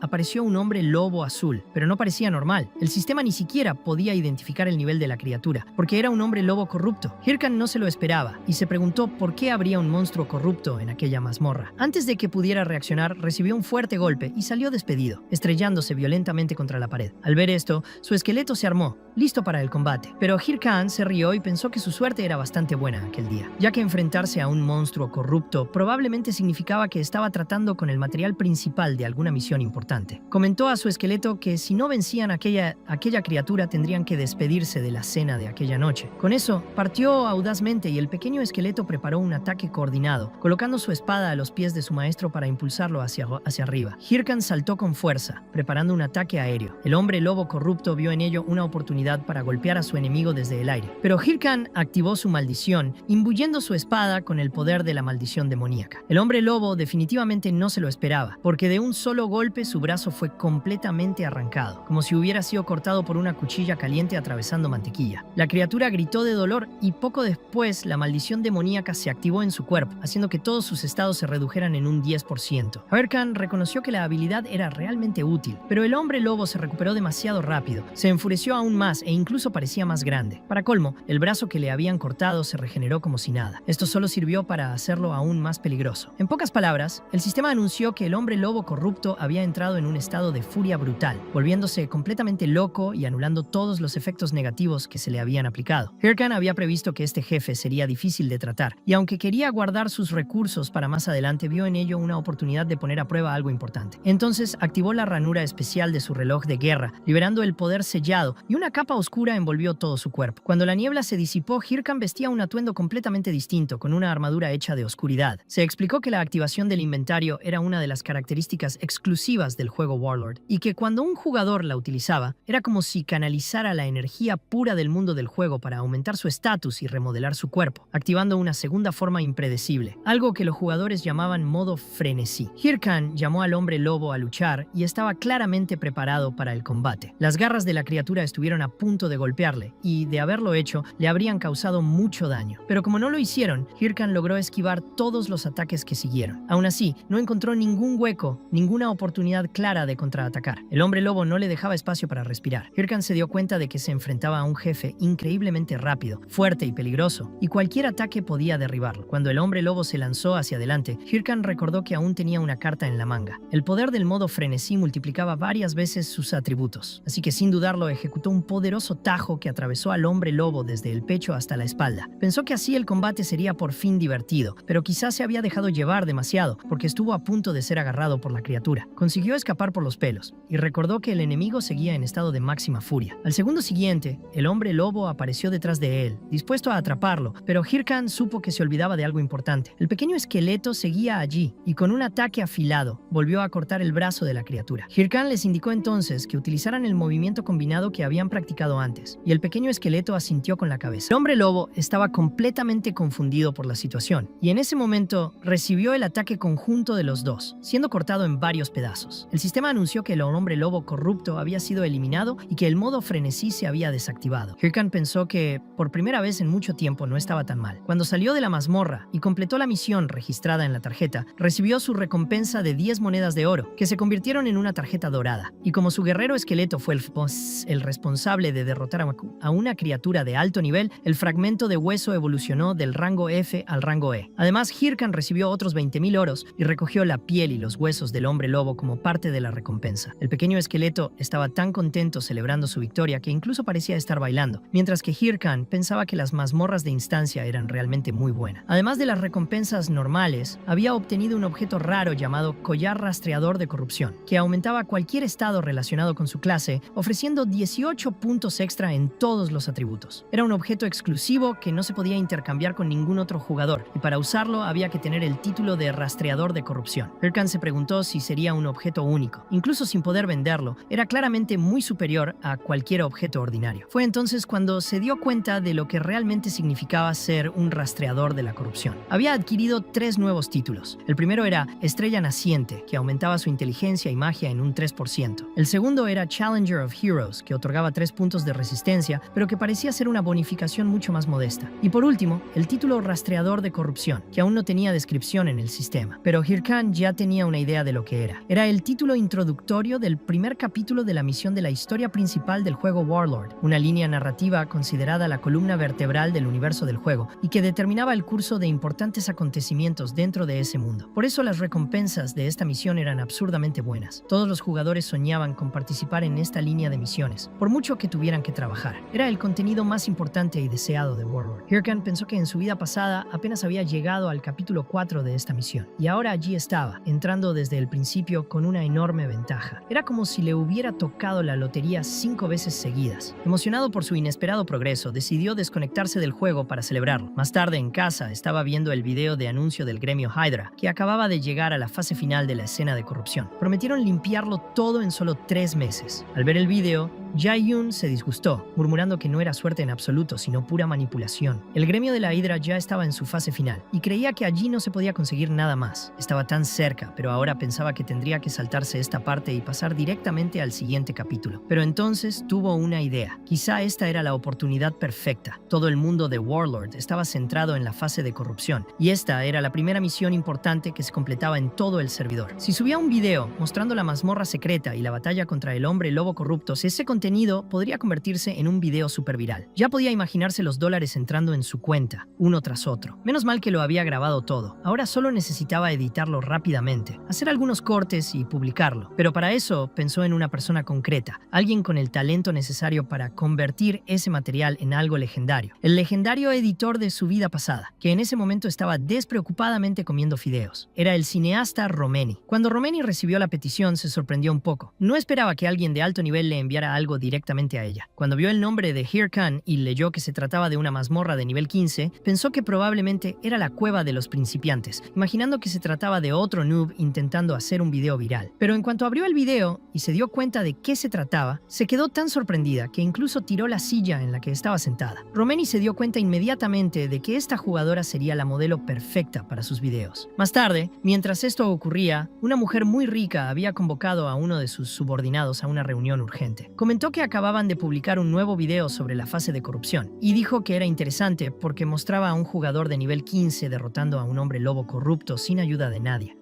apareció un hombre lobo azul, pero no parecía normal. El sistema ni siquiera podía identificar el nivel de la criatura, porque era un hombre lobo corrupto. Hirkan no se lo esperaba y se preguntó por qué habría un monstruo corrupto en aquella mazmorra. Antes de que pudiera reaccionar, recibió un fuerte golpe y salió despedido, estrellándose violentamente contra la pared. Al ver esto, su esqueleto se armó, listo para el combate. Pero Hirkan se rió y pensó que su suerte era bastante buena aquel día, ya que enfrentarse a un monstruo corrupto probablemente significaba que estaba tratando con el material principal de alguna misión importante. Comentó a su esqueleto que si no vencían aquella criatura tendrían que despedirse de la cena de aquella noche. Con eso, partió audazmente y el pequeño esqueleto preparó un ataque coordinado, colocando su espada a los pies de su maestro para impulsarlo hacia arriba. Hirkan saltó con fuerza, preparando un ataque aéreo. El hombre lobo corrupto vio en ello una oportunidad para golpear a su enemigo desde el aire. Pero Hirkan activó su maldición, imbuyendo su espada con el poder de la maldición demoníaca. El hombre lobo definitivamente no se lo esperaba, porque de un solo golpe su brazo fue completamente arrancado, como si hubiera sido cortado por una cuchilla caliente atravesando mantequilla. La criatura gritó de dolor y poco después la maldición demoníaca se activó en su cuerpo, haciendo que todos sus estados se redujeran en un 10%. Hirkan reconoció que la habilidad era realmente útil, pero el hombre lobo se recuperó demasiado rápido, se enfureció aún más e incluso parecía más grande. Para colmo, el brazo que le habían cortado se regeneró como si nada. Esto solo sirvió para hacerlo aún más peligroso. En pocas palabras, el sistema anunció que el hombre lobo corrupto había entrado en un estado de furia brutal, volviéndose completamente loco y anulando todos los efectos negativos que se le habían aplicado. Hirkan había previsto que este jefe sería difícil de tratar, y aunque quería guardar sus recursos para más adelante, vio en ello una oportunidad de poner a prueba algo importante. Entonces activó la ranura especial de su reloj de guerra, liberando el poder sellado, y una capa oscura envolvió todo su cuerpo. Cuando la niebla se disipó, Hirkan vestía un atuendo completamente distinto, con una armadura hecha de oscuridad. Se explicó que la activación del inventario era una de las características exclusivas del juego Warlord, y que cuando un jugador la utilizaba, era como si canalizara la energía pura del mundo del juego para aumentar su estatus y remodelar su cuerpo, activando una segunda forma impredecible, algo que los jugadores llamaban modo frenesí. Hirkan llamó al hombre lobo a luchar y estaba claramente preparado para el combate. Las garras de la criatura estuvieron a punto de golpearle, y de haberlo hecho, le habrían causado mucho daño. Pero como no lo hicieron, Hirkan logró esquivar todos los ataques que siguieron. Aún así, no encontró ningún hueco, ninguna oportunidad clara de contraatacar. El hombre lobo no le dejaba espacio para respirar. Hirkan se dio cuenta de que se enfrentaba a un jefe increíblemente rápido, fuerte y peligroso, y cualquier ataque podía derribarlo. Cuando el hombre lobo se lanzó hacia adelante, Hirkan recordó que aún tenía una carta en la manga. El poder del modo frenesí multiplicaba varias veces sus atributos, así que sin dudarlo ejecutó un poderoso tajo que atravesó al hombre lobo desde el pecho hasta la espalda. Pensó que así el combate sería por fin divertido, pero quizás se había dejado llevar demasiado, porque estuvo a punto de ser agarrado por la criatura. Consiguió escapar por los pelos, y recordó que el enemigo enemigo seguía en estado de máxima furia. Al segundo siguiente, el hombre lobo apareció detrás de él, dispuesto a atraparlo, pero Hirkan supo que se olvidaba de algo importante. El pequeño esqueleto seguía allí y con un ataque afilado volvió a cortar el brazo de la criatura. Hirkan les indicó entonces que utilizaran el movimiento combinado que habían practicado antes, y el pequeño esqueleto asintió con la cabeza. El hombre lobo estaba completamente confundido por la situación, y en ese momento recibió el ataque conjunto de los dos, siendo cortado en varios pedazos. El sistema anunció que el hombre lobo corrupto había sido eliminado y que el modo frenesí se había desactivado. Hirkan pensó que, por primera vez en mucho tiempo, no estaba tan mal. Cuando salió de la mazmorra y completó la misión registrada en la tarjeta, recibió su recompensa de 10 monedas de oro, que se convirtieron en una tarjeta dorada. Y como su guerrero esqueleto fue el responsable de derrotar a una criatura de alto nivel, el fragmento de hueso evolucionó del rango F al rango E. Además, Hirkan recibió otros 20.000 oros y recogió la piel y los huesos del hombre lobo como parte de la recompensa. El pequeño esqueleto estaba tan contento celebrando su victoria que incluso parecía estar bailando, mientras que Hirkan pensaba que las mazmorras de instancia eran realmente muy buenas. Además de las recompensas normales, había obtenido un objeto raro llamado Collar Rastreador de Corrupción, que aumentaba cualquier estado relacionado con su clase, ofreciendo 18 puntos extra en todos los atributos. Era un objeto exclusivo que no se podía intercambiar con ningún otro jugador, y para usarlo había que tener el título de Rastreador de Corrupción. Hirkan se preguntó si sería un objeto único. Incluso sin poder venderlo, era claramente muy superior a cualquier objeto ordinario. Fue entonces cuando se dio cuenta de lo que realmente significaba ser un rastreador de la corrupción. Había adquirido 3 nuevos títulos. El primero era Estrella Naciente, que aumentaba su inteligencia y magia en un 3%. El segundo era Challenger of Heroes, que otorgaba 3 puntos de resistencia, pero que parecía ser una bonificación mucho más modesta. Y por último, el título Rastreador de Corrupción, que aún no tenía descripción en el sistema. Pero Hirkan ya tenía una idea de lo que era. Era el título introductorio del primer capítulo de la misión de la historia principal del juego Warlord, una línea narrativa considerada la columna vertebral del universo del juego y que determinaba el curso de importantes acontecimientos dentro de ese mundo. Por eso las recompensas de esta misión eran absurdamente buenas. Todos los jugadores soñaban con participar en esta línea de misiones, por mucho que tuvieran que trabajar. Era el contenido más importante y deseado de Warlord. Hirkan pensó que en su vida pasada apenas había llegado al capítulo 4 de esta misión, y ahora allí estaba, entrando desde el principio con una enorme ventaja. Era como si le hubiera tocado la lotería 5 veces seguidas. Emocionado por su inesperado progreso, decidió desconectarse del juego para celebrarlo. Más tarde, en casa, estaba viendo el video de anuncio del gremio Hydra, que acababa de llegar a la fase final de la escena de corrupción. Prometieron limpiarlo todo en solo 3 meses. Al ver el video, Jae-yoon se disgustó, murmurando que no era suerte en absoluto, sino pura manipulación. El gremio de la Hydra ya estaba en su fase final, y creía que allí no se podía conseguir nada más. Estaba tan cerca, pero ahora pensaba que tendría que saltarse esta parte y pasar directamente al siguiente capítulo. Pero entonces tuvo una idea. Quizá esta era la oportunidad perfecta. Todo el mundo de Warlord estaba centrado en la fase de corrupción, y esta era la primera misión importante que se completaba en todo el servidor. Si subía un video mostrando la mazmorra secreta y la batalla contra el hombre lobo corrupto, ese contenido podría convertirse en un video super viral. Ya podía imaginarse los dólares entrando en su cuenta, uno tras otro. Menos mal que lo había grabado todo. Ahora solo necesitaba editarlo rápidamente, hacer algunos cortes y publicarlo. Pero para eso pensó en una persona concreta, alguien con el talento necesario para convertir ese material en algo legendario. El legendario editor de su vida pasada, que en ese momento estaba despreocupadamente comiendo fideos. Era el cineasta Romeni. Cuando Romeni recibió la petición, se sorprendió un poco. No esperaba que alguien de alto nivel le enviara algo directamente a ella. Cuando vio el nombre de Hirkan y leyó que se trataba de una mazmorra de nivel 15, pensó que probablemente era la cueva de los principiantes, imaginando que se trataba de otro noob intentando hacer un video viral. Pero en cuanto abrió el video y se dio cuenta de qué se trataba, se quedó tan sorprendida que incluso tiró la silla en la que estaba sentada. Romeni se dio cuenta inmediatamente de que esta jugadora sería la modelo perfecta para sus videos. Más tarde, mientras esto ocurría, una mujer muy rica había convocado a uno de sus subordinados a una reunión urgente. Comentó que acababan de publicar un nuevo video sobre la fase de corrupción y dijo que era interesante porque mostraba a un jugador de nivel 15 derrotando a un hombre lobo corrupto sin ayuda de nadie.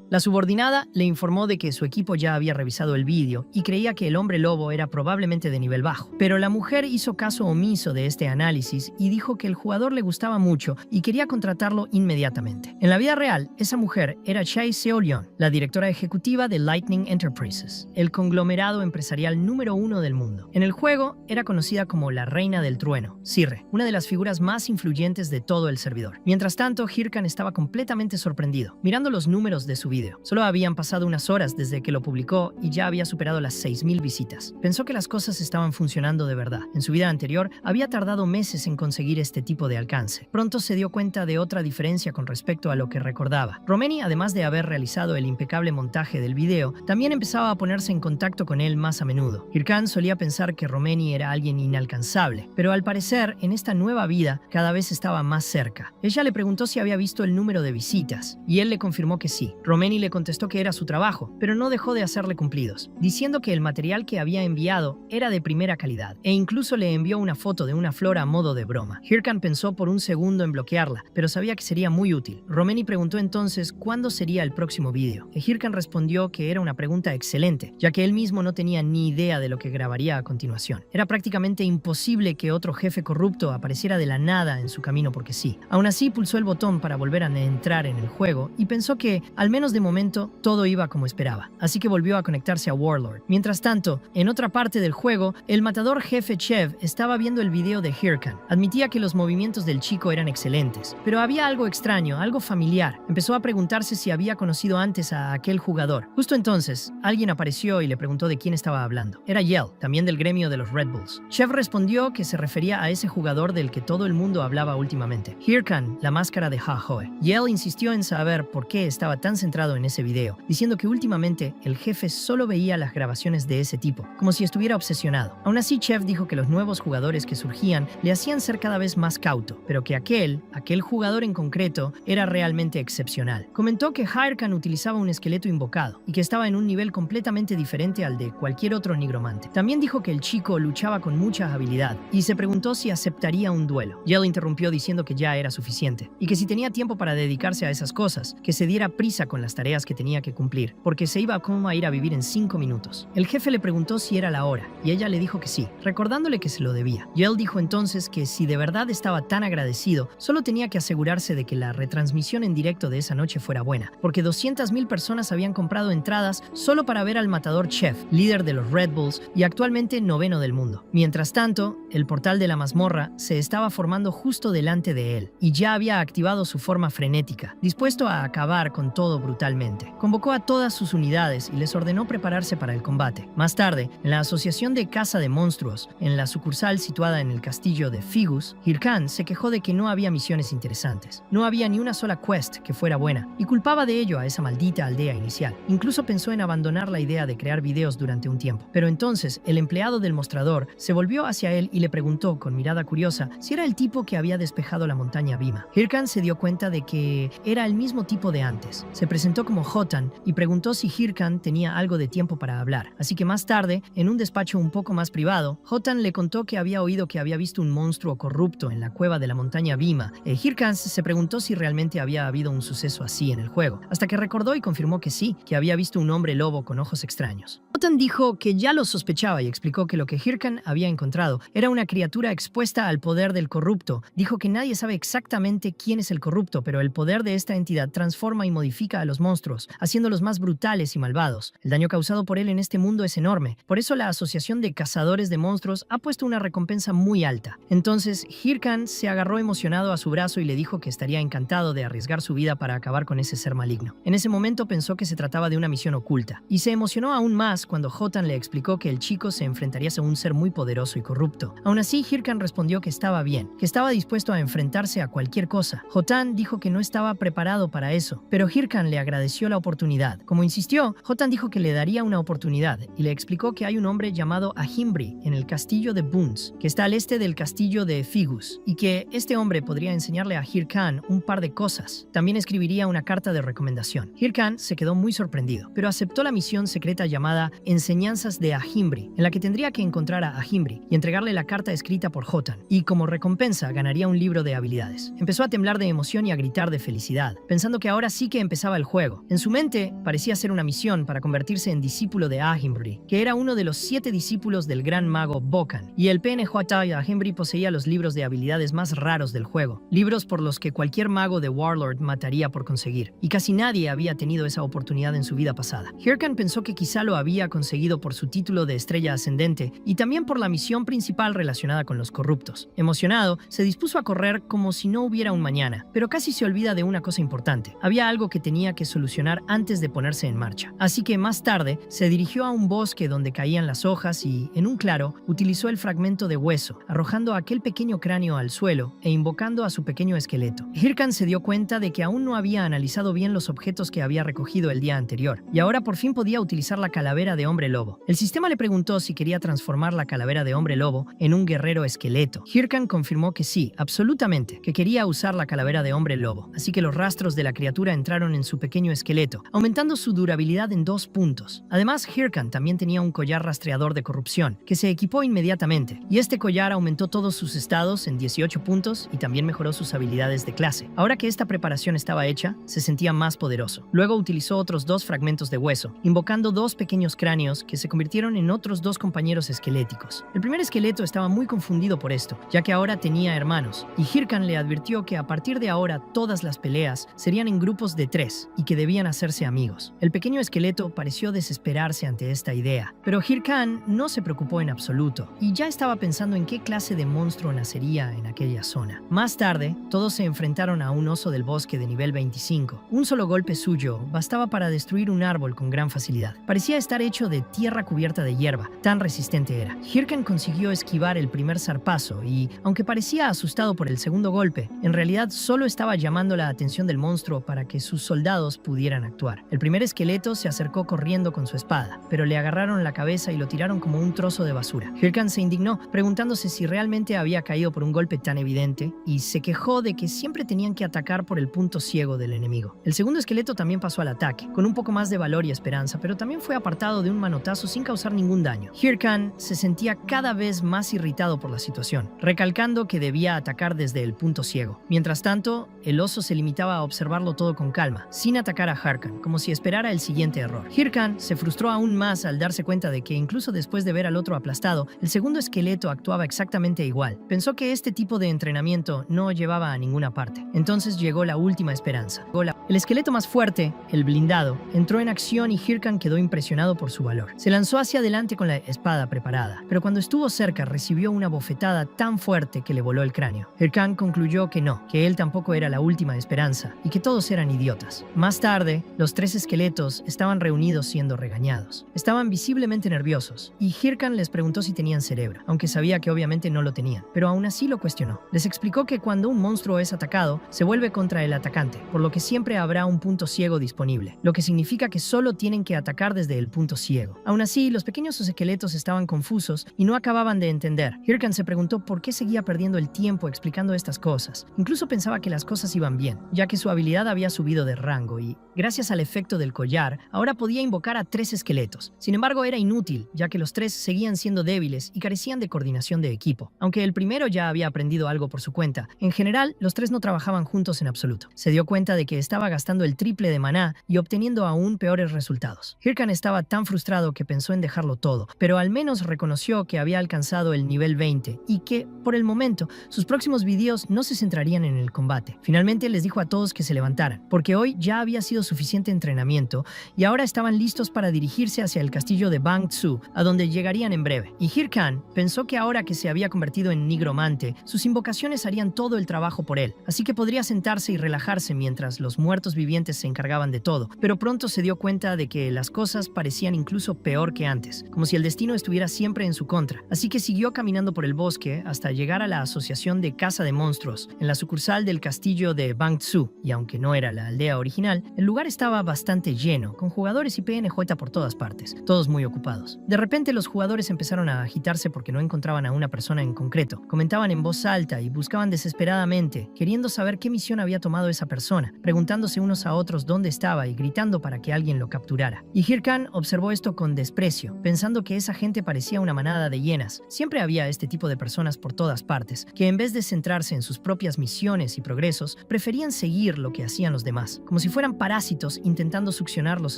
La subordinada le informó de que su equipo ya había revisado el vídeo y creía que el hombre lobo era probablemente de nivel bajo. Pero la mujer hizo caso omiso de este análisis y dijo que el jugador le gustaba mucho y quería contratarlo inmediatamente. En la vida real, esa mujer era Chae Seo-yeon, la directora ejecutiva de Lightning Enterprises, el conglomerado empresarial número 1 del mundo. En el juego, era conocida como la Reina del Trueno, Sirre, una de las figuras más influyentes de todo el servidor. Mientras tanto, Hirkan estaba completamente sorprendido, mirando los números de su video. video. Solo habían pasado unas horas desde que lo publicó y ya había superado las 6.000 visitas. Pensó que las cosas estaban funcionando de verdad. En su vida anterior, había tardado meses en conseguir este tipo de alcance. Pronto se dio cuenta de otra diferencia con respecto a lo que recordaba. Romani, además de haber realizado el impecable montaje del video, también empezaba a ponerse en contacto con él más a menudo. Hirkan solía pensar que Romani era alguien inalcanzable, pero al parecer, en esta nueva vida, cada vez estaba más cerca. Ella le preguntó si había visto el número de visitas, y él le confirmó que sí. Romani le contestó que era su trabajo, pero no dejó de hacerle cumplidos, diciendo que el material que había enviado era de primera calidad, e incluso le envió una foto de una flor a modo de broma. Hirkan pensó por un segundo en bloquearla, pero sabía que sería muy útil. Romani preguntó entonces cuándo sería el próximo vídeo. Hirkan respondió que era una pregunta excelente, ya que él mismo no tenía ni idea de lo que grabaría a continuación. Era prácticamente imposible que otro jefe corrupto apareciera de la nada en su camino porque sí. Aún así, pulsó el botón para volver a entrar en el juego y pensó que, al menos de momento, todo iba como esperaba. Así que volvió a conectarse a Warlord. Mientras tanto, en otra parte del juego, el matador jefe Chev estaba viendo el video de Hirkan. Admitía que los movimientos del chico eran excelentes, pero había algo extraño, algo familiar. Empezó a preguntarse si había conocido antes a aquel jugador. Justo entonces, alguien apareció y le preguntó de quién estaba hablando. Era Yell, también del gremio de los Red Bulls. Chev respondió que se refería a ese jugador del que todo el mundo hablaba últimamente, Hirkan, la máscara de Ha-Hoe. Yell insistió en saber por qué estaba tan centrado en ese video, diciendo que últimamente el jefe solo veía las grabaciones de ese tipo, como si estuviera obsesionado. Aún así, Chev dijo que los nuevos jugadores que surgían le hacían ser cada vez más cauto, pero que aquel jugador en concreto era realmente excepcional. Comentó que Hirkan utilizaba un esqueleto invocado y que estaba en un nivel completamente diferente al de cualquier otro nigromante. También dijo que el chico luchaba con mucha habilidad y se preguntó si aceptaría un duelo. Yell interrumpió diciendo que ya era suficiente y que si tenía tiempo para dedicarse a esas cosas, que se diera prisa con las tareas que tenía que cumplir, porque se iba como a ir a vivir en 5 minutos. El jefe le preguntó si era la hora y ella le dijo que sí, recordándole que se lo debía. Yell dijo entonces que si de verdad estaba tan agradecido, solo tenía que asegurarse de que la retransmisión en directo de esa noche fuera buena, porque 200.000 personas habían comprado entradas solo para ver al matador Chev, líder de los Red Bulls y actualmente 9º del mundo. Mientras tanto, el portal de la mazmorra se estaba formando justo delante de él y ya había activado su forma frenética, dispuesto a acabar con todo brutalmente. Convocó a todas sus unidades y les ordenó prepararse para el combate. Más tarde, en la Asociación de Caza de Monstruos, en la sucursal situada en el castillo de Figus, Hirkan se quejó de que no había misiones interesantes. No había ni una sola quest que fuera buena y culpaba de ello a esa maldita aldea inicial. Incluso pensó en abandonar la idea de crear videos durante un tiempo. Pero entonces, el empleado del mostrador se volvió hacia él y le preguntó con mirada curiosa si era el tipo que había despejado la montaña Bhima. Hirkan se dio cuenta de que era el mismo tipo de antes. Se presentó como Hotan y preguntó si Hirkan tenía algo de tiempo para hablar. Así que más tarde, en un despacho un poco más privado, Hotan le contó que había oído que había visto un monstruo corrupto en la cueva de la montaña Bhima. Hirkan se preguntó si realmente había habido un suceso así en el juego, hasta que recordó y confirmó que sí, que había visto un hombre lobo con ojos extraños. Hotan dijo que ya lo sospechaba y explicó que lo que Hirkan había encontrado era una criatura expuesta al poder del corrupto. Dijo que nadie sabe exactamente quién es el corrupto, pero el poder de esta entidad transforma y modifica a los monstruos, haciéndolos más brutales y malvados. El daño causado por él en este mundo es enorme. Por eso la Asociación de Cazadores de Monstruos ha puesto una recompensa muy alta. Entonces, Hirkan se agarró emocionado a su brazo y le dijo que estaría encantado de arriesgar su vida para acabar con ese ser maligno. En ese momento pensó que se trataba de una misión oculta, y se emocionó aún más cuando Hotan le explicó que el chico se enfrentaría a un ser muy poderoso y corrupto. Aún así, Hirkan respondió que estaba bien, que estaba dispuesto a enfrentarse a cualquier cosa. Hotan dijo que no estaba preparado para eso, pero Hirkan le agradeció la oportunidad. Como insistió, Hotan dijo que le daría una oportunidad y le explicó que hay un hombre llamado Ahimbri en el castillo de Boons, que está al este del castillo de Figus, y que este hombre podría enseñarle a Hirkan un par de cosas. También escribiría una carta de recomendación. Hirkan se quedó muy sorprendido, pero aceptó la misión secreta llamada Enseñanzas de Ahimbri, en la que tendría que encontrar a Ahimbri y entregarle la carta escrita por Hotan, y como recompensa ganaría un libro de habilidades. Empezó a temblar de emoción y a gritar de felicidad, pensando que ahora sí que empezaba el juego. En su mente parecía ser una misión para convertirse en discípulo de Ahimbri, que era uno de los 7 discípulos del gran mago Bokan, y el PNJ Ahimbri poseía los libros de habilidades más raros del juego, libros por los que cualquier mago de Warlord mataría por conseguir, y casi nadie había tenido esa oportunidad en su vida pasada. Hirkan pensó que quizá lo había conseguido por su título de estrella ascendente y también por la misión principal relacionada con los corruptos. Emocionado, se dispuso a correr como si no hubiera un mañana, pero casi se olvida de una cosa importante. Había algo que tenía que solucionar antes de ponerse en marcha. Así que más tarde se dirigió a un bosque donde caían las hojas y, en un claro, utilizó el fragmento de hueso, arrojando aquel pequeño cráneo al suelo e invocando a su pequeño esqueleto. Hirkan se dio cuenta de que aún no había analizado bien los objetos que había recogido el día anterior, y ahora por fin podía utilizar la calavera de hombre lobo. El sistema le preguntó si quería transformar la calavera de hombre lobo en un guerrero esqueleto. Hirkan confirmó que sí, absolutamente, que quería usar la calavera de hombre lobo, así que los rastros de la criatura entraron en su pequeño esqueleto, aumentando su durabilidad en 2 puntos. Además, Hirkan también tenía un collar rastreador de corrupción, que se equipó inmediatamente, y este collar aumentó todos sus estados en 18 puntos y también mejoró sus habilidades de clase. Ahora que esta preparación estaba hecha, se sentía más poderoso. Luego utilizó otros 2 fragmentos de hueso, invocando 2 pequeños cráneos que se convirtieron en otros 2 compañeros esqueléticos. El primer esqueleto estaba muy confundido por esto, ya que ahora tenía hermanos, y Hirkan le advirtió que a partir de ahora todas las peleas serían en grupos de 3 y que debían hacerse amigos. El pequeño esqueleto pareció desesperarse ante esta idea, pero Hirkan no se preocupó en absoluto y ya estaba pensando en qué clase de monstruo nacería en aquella zona. Más tarde, todos se enfrentaron a un oso del bosque de nivel 25. Un solo golpe suyo bastaba para destruir un árbol con gran facilidad. Parecía estar hecho de tierra cubierta de hierba, tan resistente era. Hirkan consiguió esquivar el primer zarpazo y, aunque parecía asustado por el segundo golpe, en realidad solo estaba llamando la atención del monstruo para que sus soldados pudieran actuar. El primer esqueleto se acercó corriendo con su espada, pero le agarraron la cabeza y lo tiraron como un trozo de basura. Hirkan se indignó, preguntándose si realmente había caído por un golpe tan evidente, y se quejó de que siempre tenían que atacar por el punto ciego del enemigo. El segundo esqueleto también pasó al ataque, con un poco más de valor y esperanza, pero también fue apartado de un manotazo sin causar ningún daño. Hirkan se sentía cada vez más irritado por la situación, recalcando que debía atacar desde el punto ciego. Mientras tanto, el oso se limitaba a observarlo todo con calma, sin atacar a Hirkan, como si esperara el siguiente error. Hirkan se frustró aún más al darse cuenta de que incluso después de ver al otro aplastado, el segundo esqueleto actuaba exactamente igual. Pensó que este tipo de entrenamiento no llevaba a ninguna parte. Entonces llegó la última esperanza. El esqueleto más fuerte, el blindado, entró en acción y Hirkan quedó impresionado por su valor. Se lanzó hacia adelante con la espada preparada, pero cuando estuvo cerca recibió una bofetada tan fuerte que le voló el cráneo. Hirkan concluyó que no, que él tampoco era la última esperanza y que todos eran idiotas. Más tarde, los 3 esqueletos estaban reunidos siendo regañados. Estaban visiblemente nerviosos y Hirkan les preguntó si tenían cerebro, aunque sabía que obviamente no lo tenían, pero aún así lo cuestionó. Les explicó que cuando un monstruo es atacado, se vuelve contra el atacante, por lo que siempre habrá un punto ciego disponible, lo que significa que solo tienen que atacar desde el punto ciego. Aún así, los pequeños esqueletos estaban confusos y no acababan de entender. Hirkan se preguntó por qué seguía perdiendo el tiempo explicando estas cosas. Incluso pensaba que las cosas iban bien, ya que su habilidad había subido de rango y, gracias al efecto del collar, ahora podía invocar a 3 esqueletos. Sin embargo, era inútil, ya que los 3 seguían siendo débiles y carecían de coordinación de equipo. Aunque el primero ya había aprendido algo por su cuenta, en general, los 3 no trabajaban juntos en absoluto. Se dio cuenta de que estaba gastando el triple de maná y obteniendo aún peores resultados. Hirkan estaba tan frustrado que pensó en dejarlo todo, pero al menos reconoció que había alcanzado el nivel 20 y que, por el momento, sus próximos videos no se centrarían en el combate. Finalmente les dijo a todos que se levantaran, porque hoy ya había sido suficiente entrenamiento y ahora estaban listos para dirigirse hacia el castillo de Bang Tzu, a donde llegarían en breve. Y Hirkan pensó que ahora que se había convertido en nigromante, sus invocaciones harían todo el trabajo por él, así que podría sentarse y relajarse mientras los muertos vivientes se encargaban de todo. Pero pronto se dio cuenta de que las cosas parecían incluso peor que antes, como si el destino estuviera siempre en su contra. Así que siguió caminando por el bosque hasta llegar a la Asociación de Caza de Monstruos, en la sucursal del castillo de Bang Tzu, y aunque no era la aldea original, el lugar estaba bastante lleno, con jugadores y PNJ por todas partes, todos muy ocupados. De repente los jugadores empezaron a agitarse porque no encontraban a una persona en concreto. Comentaban en voz alta y buscaban desesperadamente, queriendo saber qué misión había tomado esa persona, preguntándose unos a otros dónde estaba y gritando para que alguien lo capturara. Y Hirkan observó esto con desprecio, pensando que esa gente parecía una manada de hienas. Siempre había este tipo de personas por todas partes, que en vez de centrarse en sus propias misiones y progresos, preferían seguir lo que hacían los demás, como si fueran parásitos intentando succionar los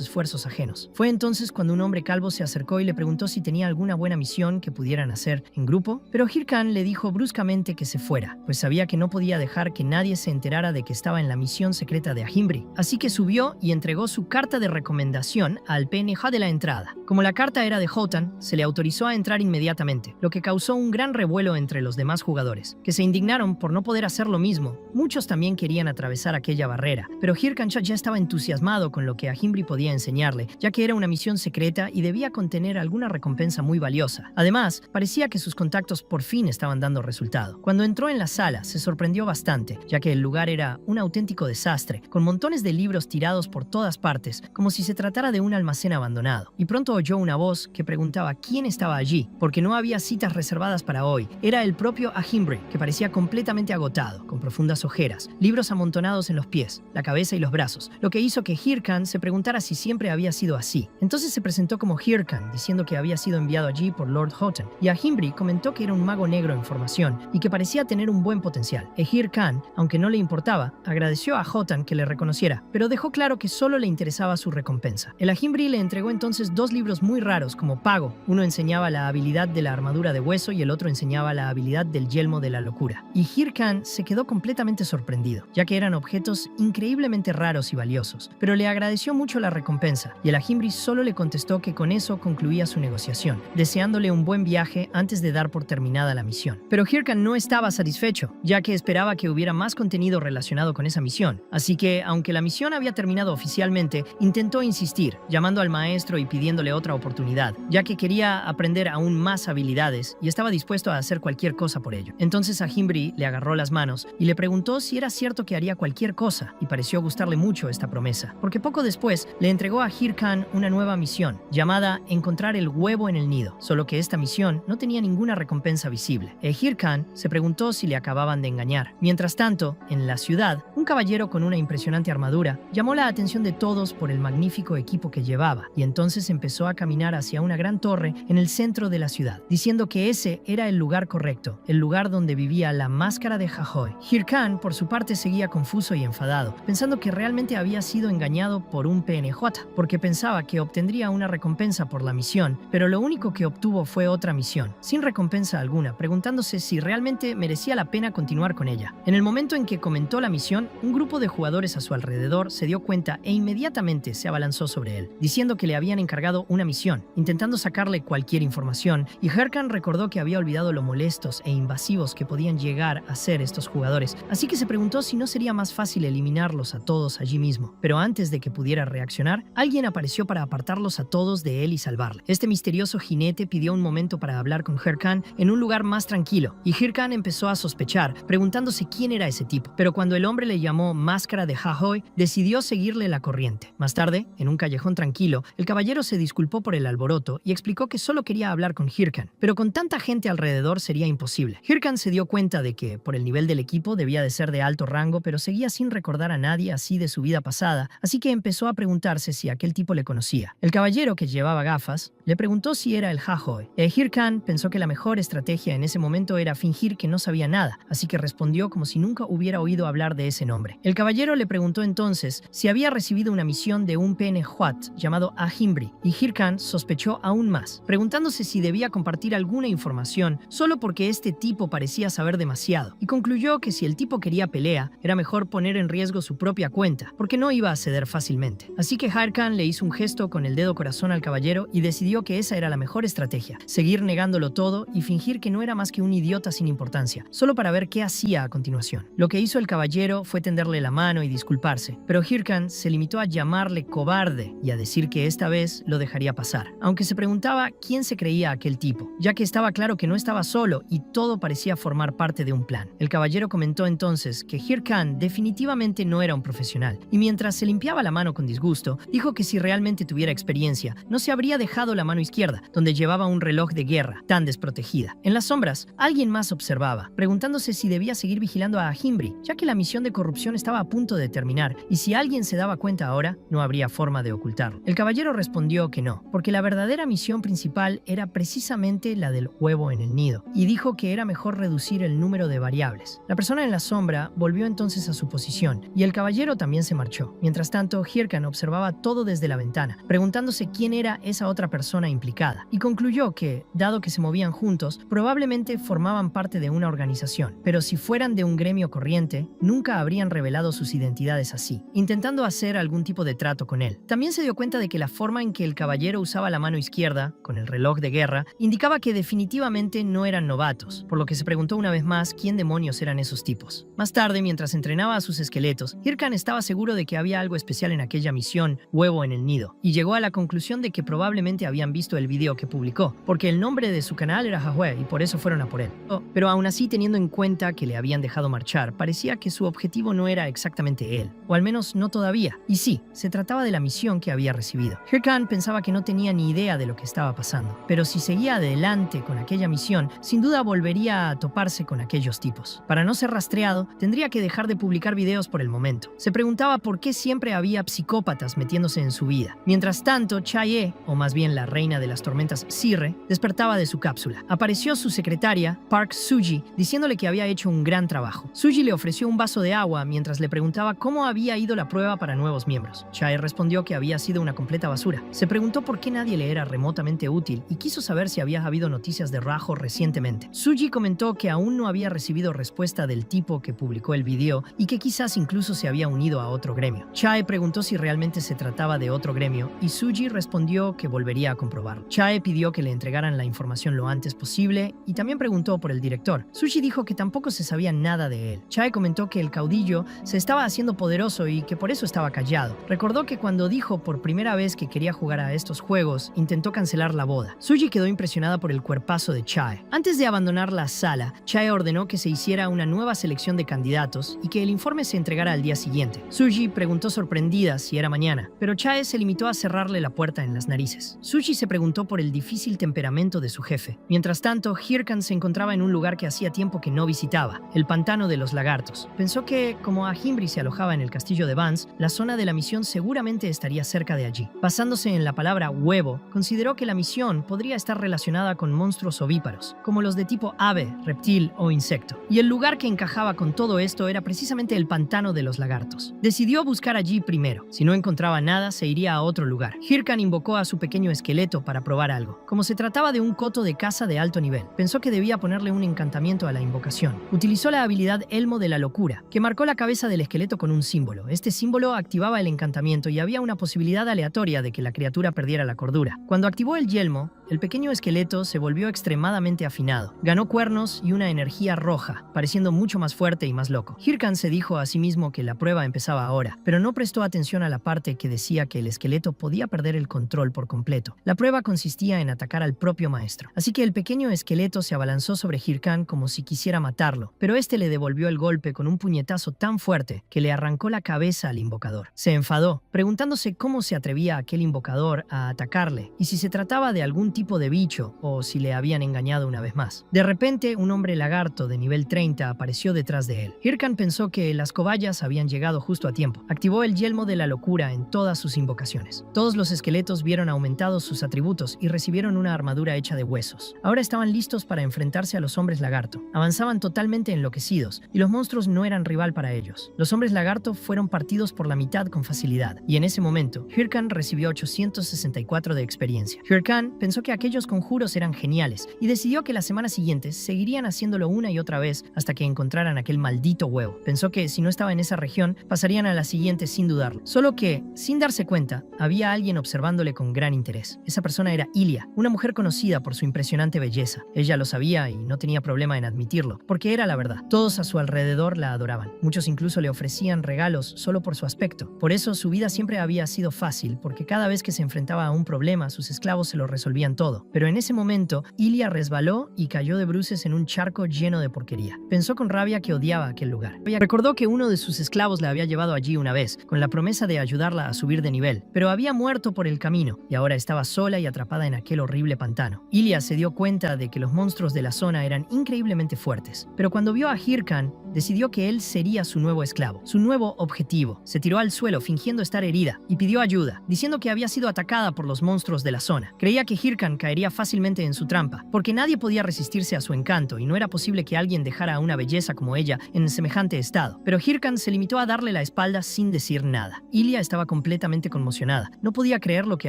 esfuerzos ajenos. Fue entonces cuando un hombre calvo se acercó y le preguntó si tenía alguna buena misión que pudieran hacer en grupo, pero Hirkan le dijo bruscamente que se fuera, pues sabía que no podía dejar que nadie se enterara de que estaba en la misión secreta de Ahimbri. Así que subió y entregó su carta de recomendación al PNJ de la entrada. Como la carta era de Hotan, se le autorizó a entrar inmediatamente, lo que causó un gran revuelo entre los demás jugadores, que se indignaron por no poder hacer lo mismo. Muchos también querían atravesar aquella barrera, pero Hirkan ya estaba entusiasmado con lo que Ahimbri podía enseñarle, ya que era una misión secreta y debía contener alguna recompensa muy valiosa. Además, parecía que sus contactos por fin estaban dando resultado. Cuando entró en la sala, se sorprendió bastante, ya que el lugar era un auténtico desastre, con montones de libros tirados por todas partes, como si se tratara de un almacén abandonado. Y pronto oyó una voz que preguntaba quién estaba allí, porque no había citas reservadas para hoy. Era el propio Ahimbri, que parecía completamente agotado, con profundas ojeras, libros amontonados en los pies, la cabeza y los brazos, lo que hizo que Hirkan se preguntara si siempre había sido así. Entonces se presentó como Hirkan, diciendo que había sido enviado allí por Lord Houghton, y Ahimbri comentó que era un mago negro en formación y que parecía tener un buen potencial. Hirkan, aunque no le importaba, agradeció a Houghton que le reconociera, pero dejó claro que solo le interesaba su recompensa. El Ahimbri le entregó entonces 2 libros muy raros como pago. Uno enseñaba la habilidad de la armadura de hueso y el otro enseñaba la habilidad del yelmo de la locura. Y Hirkan se quedó completamente sorprendido, ya que eran objetos increíblemente raros y valiosos, pero le agradeció mucho la recompensa, y el Ahimbri solo le contestó que con eso concluía su negociación, deseándole un buen viaje antes de dar por terminada la misión. Pero Hirkan no estaba satisfecho, ya que esperaba que hubiera más contenido relacionado con esa misión, así que, aunque la misión había terminado oficialmente, intentó insistir, llamando al maestro y pidiéndole otra oportunidad, ya que quería aprender aún más habilidades y estaba dispuesto a hacer cualquier cosa por ello. Entonces Ahimbri le agarró las manos y le preguntó si era cierto que haría cualquier cosa, y pareció gustarle mucho esta promesa, porque poco después le entregó a Hirkan una nueva misión, llamada Encontrar el huevo en el nido, solo que esta misión no tenía ninguna recompensa visible. Hirkan se preguntó si le acababan de engañar. Mientras tanto, en la ciudad, un caballero con una impresionante armadura llamó la atención de todos por el magnífico equipo que llevaba, y entonces empezó a caminar hacia una gran torre en el centro de la ciudad, diciendo que ese era el lugar correcto, el lugar donde vivía la máscara de Hahoy. Hirkan, por su parte, seguía confuso y enfadado, pensando que realmente había sido engañado por un PNJ, porque pensaba que obtendría una recompensa por la misión, pero lo único que obtuvo fue otra misión, sin recompensa alguna, preguntándose si realmente merecía la pena continuar con ella. En el momento en que comentó la misión, un grupo de jugadores a su alrededor se dio cuenta e inmediatamente se abalanzó sobre él, diciendo que le habían encargado una misión, intentando sacarle cualquier información, y Hirkan recordó que había olvidado lo molestos e invasivos que podían llegar a ser estos jugadores, así que se preguntó si no sería más fácil eliminarlos a todos allí mismo. Pero antes de que pudiera reaccionar, alguien apareció para apartarlos a todos de él y salvarle. Este misterioso jinete pidió un momento para hablar con Hirkan en un lugar más tranquilo, y Hirkan empezó a sospechar, preguntándose quién era ese tipo. Pero cuando el hombre le llamó Máscara de Hahoy, decidió seguirle la corriente. Más tarde, en un callejón tranquilo, el caballero se disculpó por el alboroto y explicó que solo quería hablar con Hirkan, pero con tanta gente alrededor sería imposible. Hirkan se dio cuenta de que, por el nivel del equipo, debía de ser de alto rango, pero seguía sin recordar a nadie así de su vida pasada, así que empezó a preguntarse si aquel tipo le conocía. El caballero, que llevaba gafas, le preguntó si era el Hahoy. Hirkan pensó que la mejor estrategia en ese momento era fingir que no sabía nada, así que respondió como si nunca hubiera oído hablar de ese nombre. El caballero le preguntó entonces si había recibido una misión de un PNJ llamado Ahimbri, y Hirkan sospechó aún más, preguntándose si debía compartir alguna información solo porque este tipo parecía saber demasiado, y concluyó que si el tipo quería pelea, era mejor poner en riesgo su propia cuenta, porque no iba a ceder fácilmente. Así que Hirkan le hizo un gesto con el dedo corazón al caballero y decidió que esa era la mejor estrategia, seguir negándolo todo y fingir que no era más que un idiota sin importancia, solo para ver qué hacía a continuación. Lo que hizo el caballero fue tenderle la mano y disculparse, pero Hirkan se limitó a llamarle cobarde y a decir que esta vez lo dejaría pasar, aunque se preguntaba quién se creía aquel tipo, ya que estaba claro que no estaba solo y todo parecía formar parte de un plan. El caballero comentó entonces que Hirkan definitivamente no era un profesional, y mientras se limpiaba la mano con disgusto, dijo que si realmente tuviera experiencia, no se habría dejado la mano izquierda, donde llevaba un reloj de guerra, tan desprotegida. En las sombras, alguien más observaba, preguntándose si debía seguir vigilando a Ahimbri, ya que la misión de corrupción estaba a punto de terminar, y si alguien se daba cuenta ahora, no habría forma de ocultarlo. El caballero respondió que no, porque la verdadera misión principal era precisamente la del huevo en el nido, y dijo que era mejor reducir el número de variables. La persona en la sombra volvió entonces a su posición, y el caballero también se marchó. Mientras tanto, Hirkan observaba todo desde la ventana, preguntándose quién era esa otra persona implicada, y concluyó que, dado que se movían juntos, probablemente formaban parte de una organización, pero si fueran de un gremio corriente, nunca habrían revelado sus identidades así, intentando hacer algún tipo de trato con él. También se dio cuenta de que la forma en que el caballero usaba la mano izquierda, con el reloj de guerra, indicaba que definitivamente no eran novatos, por lo que se preguntó una vez más quién demonios eran esos tipos. Más tarde, mientras entrenaba a sus esqueletos, Hirkan estaba seguro seguro de que había algo especial en aquella misión, Huevo en el Nido, y llegó a la conclusión de que probablemente habían visto el video que publicó, porque el nombre de su canal era Jahwe y por eso fueron a por él. Pero aún así, teniendo en cuenta que le habían dejado marchar, parecía que su objetivo no era exactamente él, o al menos no todavía. Y sí, se trataba de la misión que había recibido. Hirkan pensaba que no tenía ni idea de lo que estaba pasando, pero si seguía adelante con aquella misión, sin duda volvería a toparse con aquellos tipos. Para no ser rastreado, tendría que dejar de publicar videos por el momento. Se preguntaba por qué siempre había psicópatas metiéndose en su vida. Mientras tanto, Chae, o más bien la reina de las tormentas Sirre, despertaba de su cápsula. Apareció su secretaria, Park Suji, diciéndole que había hecho un gran trabajo. Suji le ofreció un vaso de agua mientras le preguntaba cómo había ido la prueba para nuevos miembros. Chae respondió que había sido una completa basura. Se preguntó por qué nadie le era remotamente útil y quiso saber si había habido noticias de Rajo recientemente. Suji comentó que aún no había recibido respuesta del tipo que publicó el video y que quizás incluso se había unido a otro gremio. Chae preguntó si realmente se trataba de otro gremio y Suji respondió que volvería a comprobarlo. Chae pidió que le entregaran la información lo antes posible y también preguntó por el director. Suji dijo que tampoco se sabía nada de él. Chae comentó que el caudillo se estaba haciendo poderoso y que por eso estaba callado. Recordó que cuando dijo por primera vez que quería jugar a estos juegos, intentó cancelar la boda. Suji quedó impresionada por el cuerpazo de Chae. Antes de abandonar la sala, Chae ordenó que se hiciera una nueva selección de candidatos y que el informe se entregara al día siguiente. Suji preguntó sorprendida si era mañana, pero Chae se limitó a cerrarle la puerta en las narices. Suji se preguntó por el difícil temperamento de su jefe. Mientras tanto, Hirkan se encontraba en un lugar que hacía tiempo que no visitaba, el pantano de los lagartos. Pensó que, como Ahimbri se alojaba en el castillo de Vance, la zona de la misión seguramente estaría cerca de allí. Basándose en la palabra huevo, consideró que la misión podría estar relacionada con monstruos ovíparos, como los de tipo ave, reptil o insecto. Y el lugar que encajaba con todo esto era precisamente el pantano de los lagartos. Decidió buscar allí primero. Si no encontraba nada, se iría a otro lugar. Hirkan invocó a su pequeño esqueleto para probar algo. Como se trataba de un coto de caza de alto nivel, pensó que debía ponerle un encantamiento a la invocación. Utilizó la habilidad Elmo de la Locura, que marcó la cabeza del esqueleto con un símbolo. Este símbolo activaba el encantamiento y había una posibilidad aleatoria de que la criatura perdiera la cordura. Cuando activó el yelmo, el pequeño esqueleto se volvió extremadamente afinado. Ganó cuernos y una energía roja, pareciendo mucho más fuerte y más loco. Hirkan se dijo a sí mismo que la prueba empezaba ahora, pero no prestó atención a la parte que decía que el esqueleto podía perder el control por completo. La prueba consistía en atacar al propio maestro. Así que el pequeño esqueleto se abalanzó sobre Hirkan como si quisiera matarlo, pero este le devolvió el golpe con un puñetazo tan fuerte que le arrancó la cabeza al invocador. Se enfadó, preguntándose cómo se atrevía aquel invocador a atacarle y si se trataba de algún tipo de bicho o si le habían engañado una vez más. De repente, un hombre lagarto de nivel 30 apareció detrás de él. Hirkan pensó que las cobayas habían llegado justo a tiempo. Activó el yelmo de la locura en todas sus invocaciones. Todos los esqueletos vieron aumentados sus atributos y recibieron una armadura hecha de huesos. Ahora estaban listos para enfrentarse a los hombres lagarto. Avanzaban totalmente enloquecidos y los monstruos no eran rival para ellos. Los hombres lagarto fueron partidos por la mitad con facilidad y en ese momento, Hirkan recibió 864 de experiencia. Hirkan pensó que aquellos conjuros eran geniales y decidió que las semanas siguientes seguirían haciéndolo una y otra vez hasta que encontraran aquel maldito huevo. Pensó que si no estaba en esa región, pasarían a la siguiente sin dudarlo. Solo que, sin darse cuenta, había alguien observándole con gran interés. Esa persona era Ilia, una mujer conocida por su impresionante belleza. Ella lo sabía y no tenía problema en admitirlo, porque era la verdad. Todos a su alrededor la adoraban. Muchos incluso le ofrecían regalos solo por su aspecto. Por eso su vida siempre había sido fácil, porque cada vez que se enfrentaba a un problema, sus esclavos se lo resolvían todo. Pero en ese momento, Ilia resbaló y cayó de bruces en un charco lleno de porquería. Pensó con rabia que odiaba aquel lugar. Recordó que uno de sus esclavos la había llevado allí una vez, con la promesa de ayudarla a subir de nivel, pero había muerto por el camino y ahora estaba sola y atrapada en aquel horrible pantano. Ilia se dio cuenta de que los monstruos de la zona eran increíblemente fuertes, pero cuando vio a Hirkan, decidió que él sería su nuevo esclavo, su nuevo objetivo. Se tiró al suelo fingiendo estar herida y pidió ayuda, diciendo que había sido atacada por los monstruos de la zona. Creía que Hirkan caería fácilmente en su trampa, porque nadie podía resistirse a su encanto y no era posible que alguien dejara a una belleza como ella en semejante estado. Pero Hirkan se limitó a darle la espalda sin decir nada. Ilia estaba completamente conmocionada. No podía creer lo que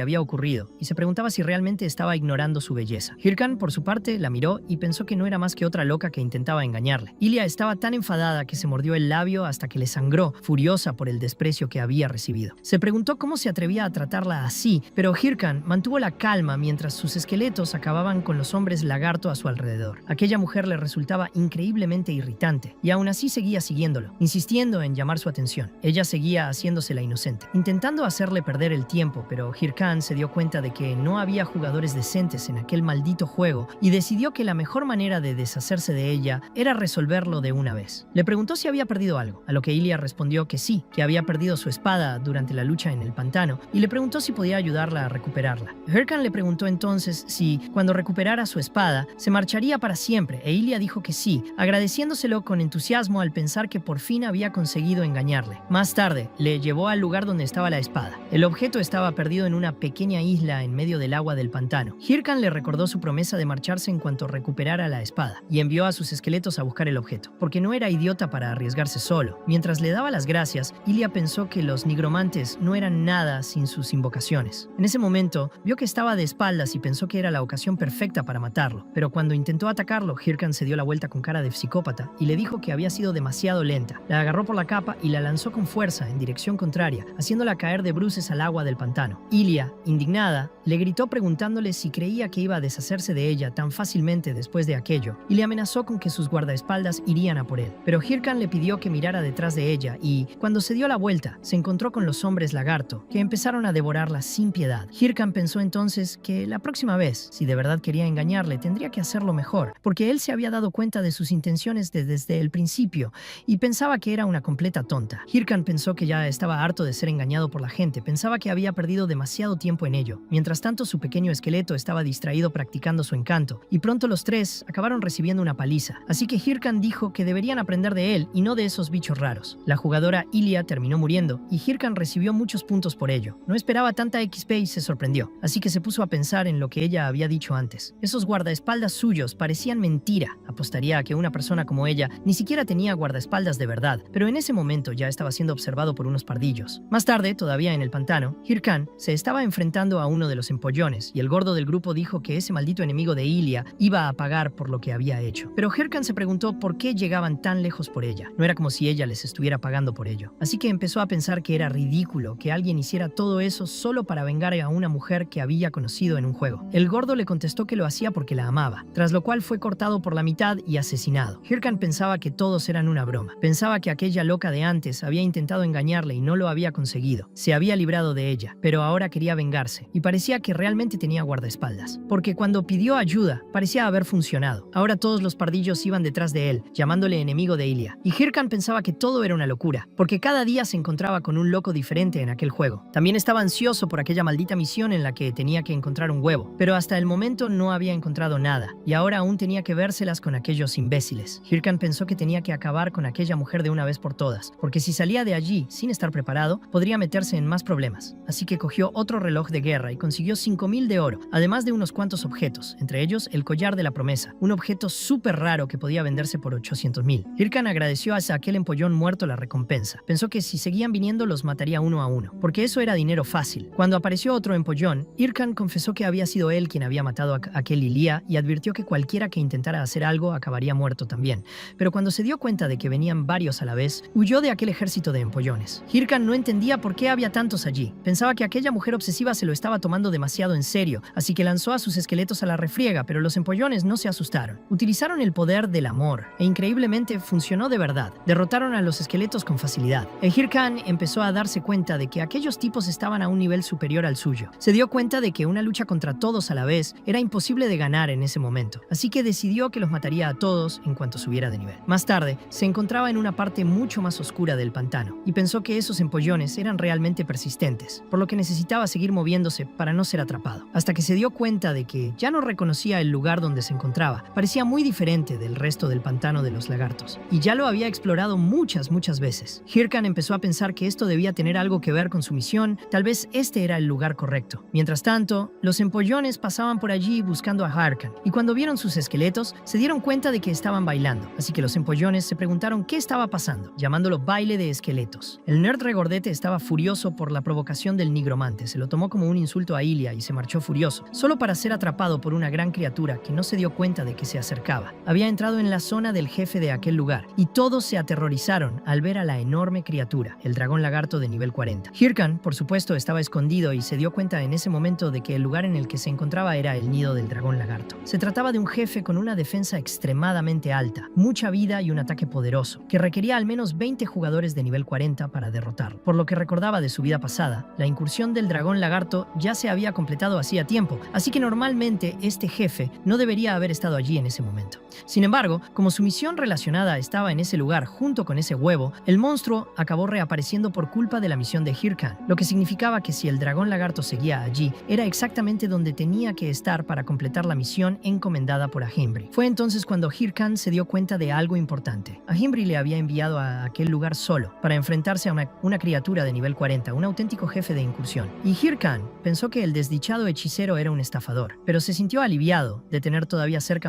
había ocurrido y se preguntaba si realmente estaba ignorando su belleza. Hirkan, por su parte, la miró y pensó que no era más que otra loca que intentaba engañarle. Ilia estaba tan enfadada que se mordió el labio hasta que le sangró, furiosa por el desprecio que había recibido. Se preguntó cómo se atrevía a tratarla así, pero Hirkan mantuvo la calma mientras sus sus esqueletos acababan con los hombres lagarto a su alrededor. Aquella mujer le resultaba increíblemente irritante, y aún así seguía siguiéndolo, insistiendo en llamar su atención. Ella seguía haciéndose la inocente, intentando hacerle perder el tiempo, pero Hirkan se dio cuenta de que no había jugadores decentes en aquel maldito juego y decidió que la mejor manera de deshacerse de ella era resolverlo de una vez. Le preguntó si había perdido algo, a lo que Ilia respondió que sí, que había perdido su espada durante la lucha en el pantano, y le preguntó si podía ayudarla a recuperarla. Hirkan le preguntó entonces si, cuando recuperara su espada, se marcharía para siempre, e Ilia dijo que sí, agradeciéndoselo con entusiasmo al pensar que por fin había conseguido engañarle. Más tarde, le llevó al lugar donde estaba la espada. El objeto estaba perdido en una pequeña isla en medio del agua del pantano. Hirkan le recordó su promesa de marcharse en cuanto recuperara la espada, y envió a sus esqueletos a buscar el objeto, porque no era idiota para arriesgarse solo. Mientras le daba las gracias, Ilia pensó que los nigromantes no eran nada sin sus invocaciones. En ese momento, vio que estaba de espaldas y pensó que era la ocasión perfecta para matarlo, pero cuando intentó atacarlo, Hirkan se dio la vuelta con cara de psicópata y le dijo que había sido demasiado lenta. La agarró por la capa y la lanzó con fuerza en dirección contraria, haciéndola caer de bruces al agua del pantano. Ilia, indignada, le gritó preguntándole si creía que iba a deshacerse de ella tan fácilmente después de aquello, y le amenazó con que sus guardaespaldas irían a por él. Pero Hirkan le pidió que mirara detrás de ella y, cuando se dio la vuelta, se encontró con los hombres lagarto, que empezaron a devorarla sin piedad. Hirkan pensó entonces que la próxima vez, si de verdad quería engañarle, tendría que hacerlo mejor, porque él se había dado cuenta de sus intenciones desde el principio y pensaba que era una completa tonta. Hirkan pensó que ya estaba harto de ser engañado por la gente, pensaba que había perdido demasiado tiempo en ello. Mientras tanto, su pequeño esqueleto estaba distraído practicando su encanto, y pronto los tres acabaron recibiendo una paliza. Así que Hirkan dijo que deberían aprender de él y no de esos bichos raros. La jugadora Ilia terminó muriendo, y Hirkan recibió muchos puntos por ello. No esperaba tanta XP y se sorprendió, así que se puso a pensar en lo que ella había dicho antes. Esos guardaespaldas suyos parecían mentira. Apostaría a que una persona como ella ni siquiera tenía guardaespaldas de verdad, pero en ese momento ya estaba siendo observado por unos pardillos. Más tarde, todavía en el pantano, Hirkan se estaba enfrentando a uno de los empollones, y el gordo del grupo dijo que ese maldito enemigo de Ilia iba a pagar por lo que había hecho. Pero Hirkan se preguntó por qué llegaban tan lejos por ella. No era como si ella les estuviera pagando por ello. Así que empezó a pensar que era ridículo que alguien hiciera todo eso solo para vengar a una mujer que había conocido en un juego. El gordo le contestó que lo hacía porque la amaba, tras lo cual fue cortado por la mitad y asesinado. Hirkan pensaba que todos eran una broma. Pensaba que aquella loca de antes había intentado engañarle y no lo había conseguido. Se había librado de ella, pero ahora quería vengarse, y parecía que realmente tenía guardaespaldas, porque cuando pidió ayuda, parecía haber funcionado. Ahora todos los pardillos iban detrás de él, llamándole enemigo de Ilia, y Hirkan pensaba que todo era una locura, porque cada día se encontraba con un loco diferente en aquel juego. También estaba ansioso por aquella maldita misión en la que tenía que encontrar un huevo, pero hasta el momento no había encontrado nada, y ahora aún tenía que vérselas con aquellos imbéciles. Hirkan pensó que tenía que acabar con aquella mujer de una vez por todas, porque si salía de allí sin estar preparado, podría meterse en más problemas. Así que cogió otro reloj de guerra y consiguió 5000 de oro, además de unos cuantos objetos, entre ellos el collar de la promesa, un objeto súper raro que podía venderse por 800,000. Hirkan agradeció a aquel empollón muerto la recompensa. Pensó que si seguían viniendo los mataría uno a uno, porque eso era dinero fácil. Cuando apareció otro empollón, Hirkan confesó que había sido él quien había matado a aquel Ilia y advirtió que cualquiera que intentara hacer algo acabaría muerto también. Pero cuando se dio cuenta de que venían varios a la vez, huyó de aquel ejército de empollones. Hirkan no entendía por qué había tantos allí. Pensaba que aquella mujer obsesiva se lo estaba tomando demasiado en serio, así que lanzó a sus esqueletos a la refriega, pero los empollones no se asustaron. Utilizaron el poder del amor, e increíblemente funcionó de verdad. Derrotaron a los esqueletos con facilidad. Hirkan empezó a darse cuenta de que aquellos tipos estaban a un nivel superior al suyo. Se dio cuenta de que una lucha contra todos a la vez era imposible de ganar en ese momento, así que decidió que los mataría a todos en cuanto subiera de nivel. Más tarde, se encontraba en una parte mucho más oscura del pantano, y pensó que esos empollones eran realmente persistentes, por lo que necesitaba seguir moviéndose para no ser atrapado, hasta que se dio cuenta de que ya no reconocía el lugar donde se encontraba. Parecía muy diferente del resto del pantano de los lagartos, y ya lo había explorado muchas veces. Hirkan empezó a pensar que esto debía tener algo que ver con su misión, tal vez este era el lugar correcto. Mientras tanto, los empollones pasaban por allí buscando a Hirkan, y cuando vieron sus esqueletos, se dieron cuenta de que estaban bailando, así que los empollones se preguntaron qué estaba pasando, llamándolo baile de esqueletos. El nerd regordete estaba furioso por la provocación del nigromante, se lo tomó como un insulto a Ilia y se marchó furioso, solo para ser atrapado por una gran criatura que no se dio cuenta de que se acercaba. Había entrado en la zona del jefe de aquel lugar, y todos se aterrorizaron al ver a la enorme criatura, el dragón lagarto de nivel 40. Hirkan, por supuesto, estaba escondido y se dio cuenta en ese momento de que el lugar en el que que se encontraba era el nido del dragón lagarto. Se trataba de un jefe con una defensa extremadamente alta, mucha vida y un ataque poderoso, que requería al menos 20 jugadores de nivel 40 para derrotarlo. Por lo que recordaba de su vida pasada, la incursión del dragón lagarto ya se había completado hacía tiempo, así que normalmente este jefe no debería haber estado allí en ese momento. Sin embargo, como su misión relacionada estaba en ese lugar junto con ese huevo, el monstruo acabó reapareciendo por culpa de la misión de Hirkan, lo que significaba que si el dragón lagarto seguía allí, era exactamente donde tenía que estar para completar la misión encomendada por Ahimbri. Fue entonces cuando Hirkan se dio cuenta de algo importante. Ahimbri le había enviado a aquel lugar solo para enfrentarse a una criatura de nivel 40, un auténtico jefe de incursión. Y Hirkan pensó que el desdichado hechicero era un estafador, pero se sintió aliviado de tener todavía cerca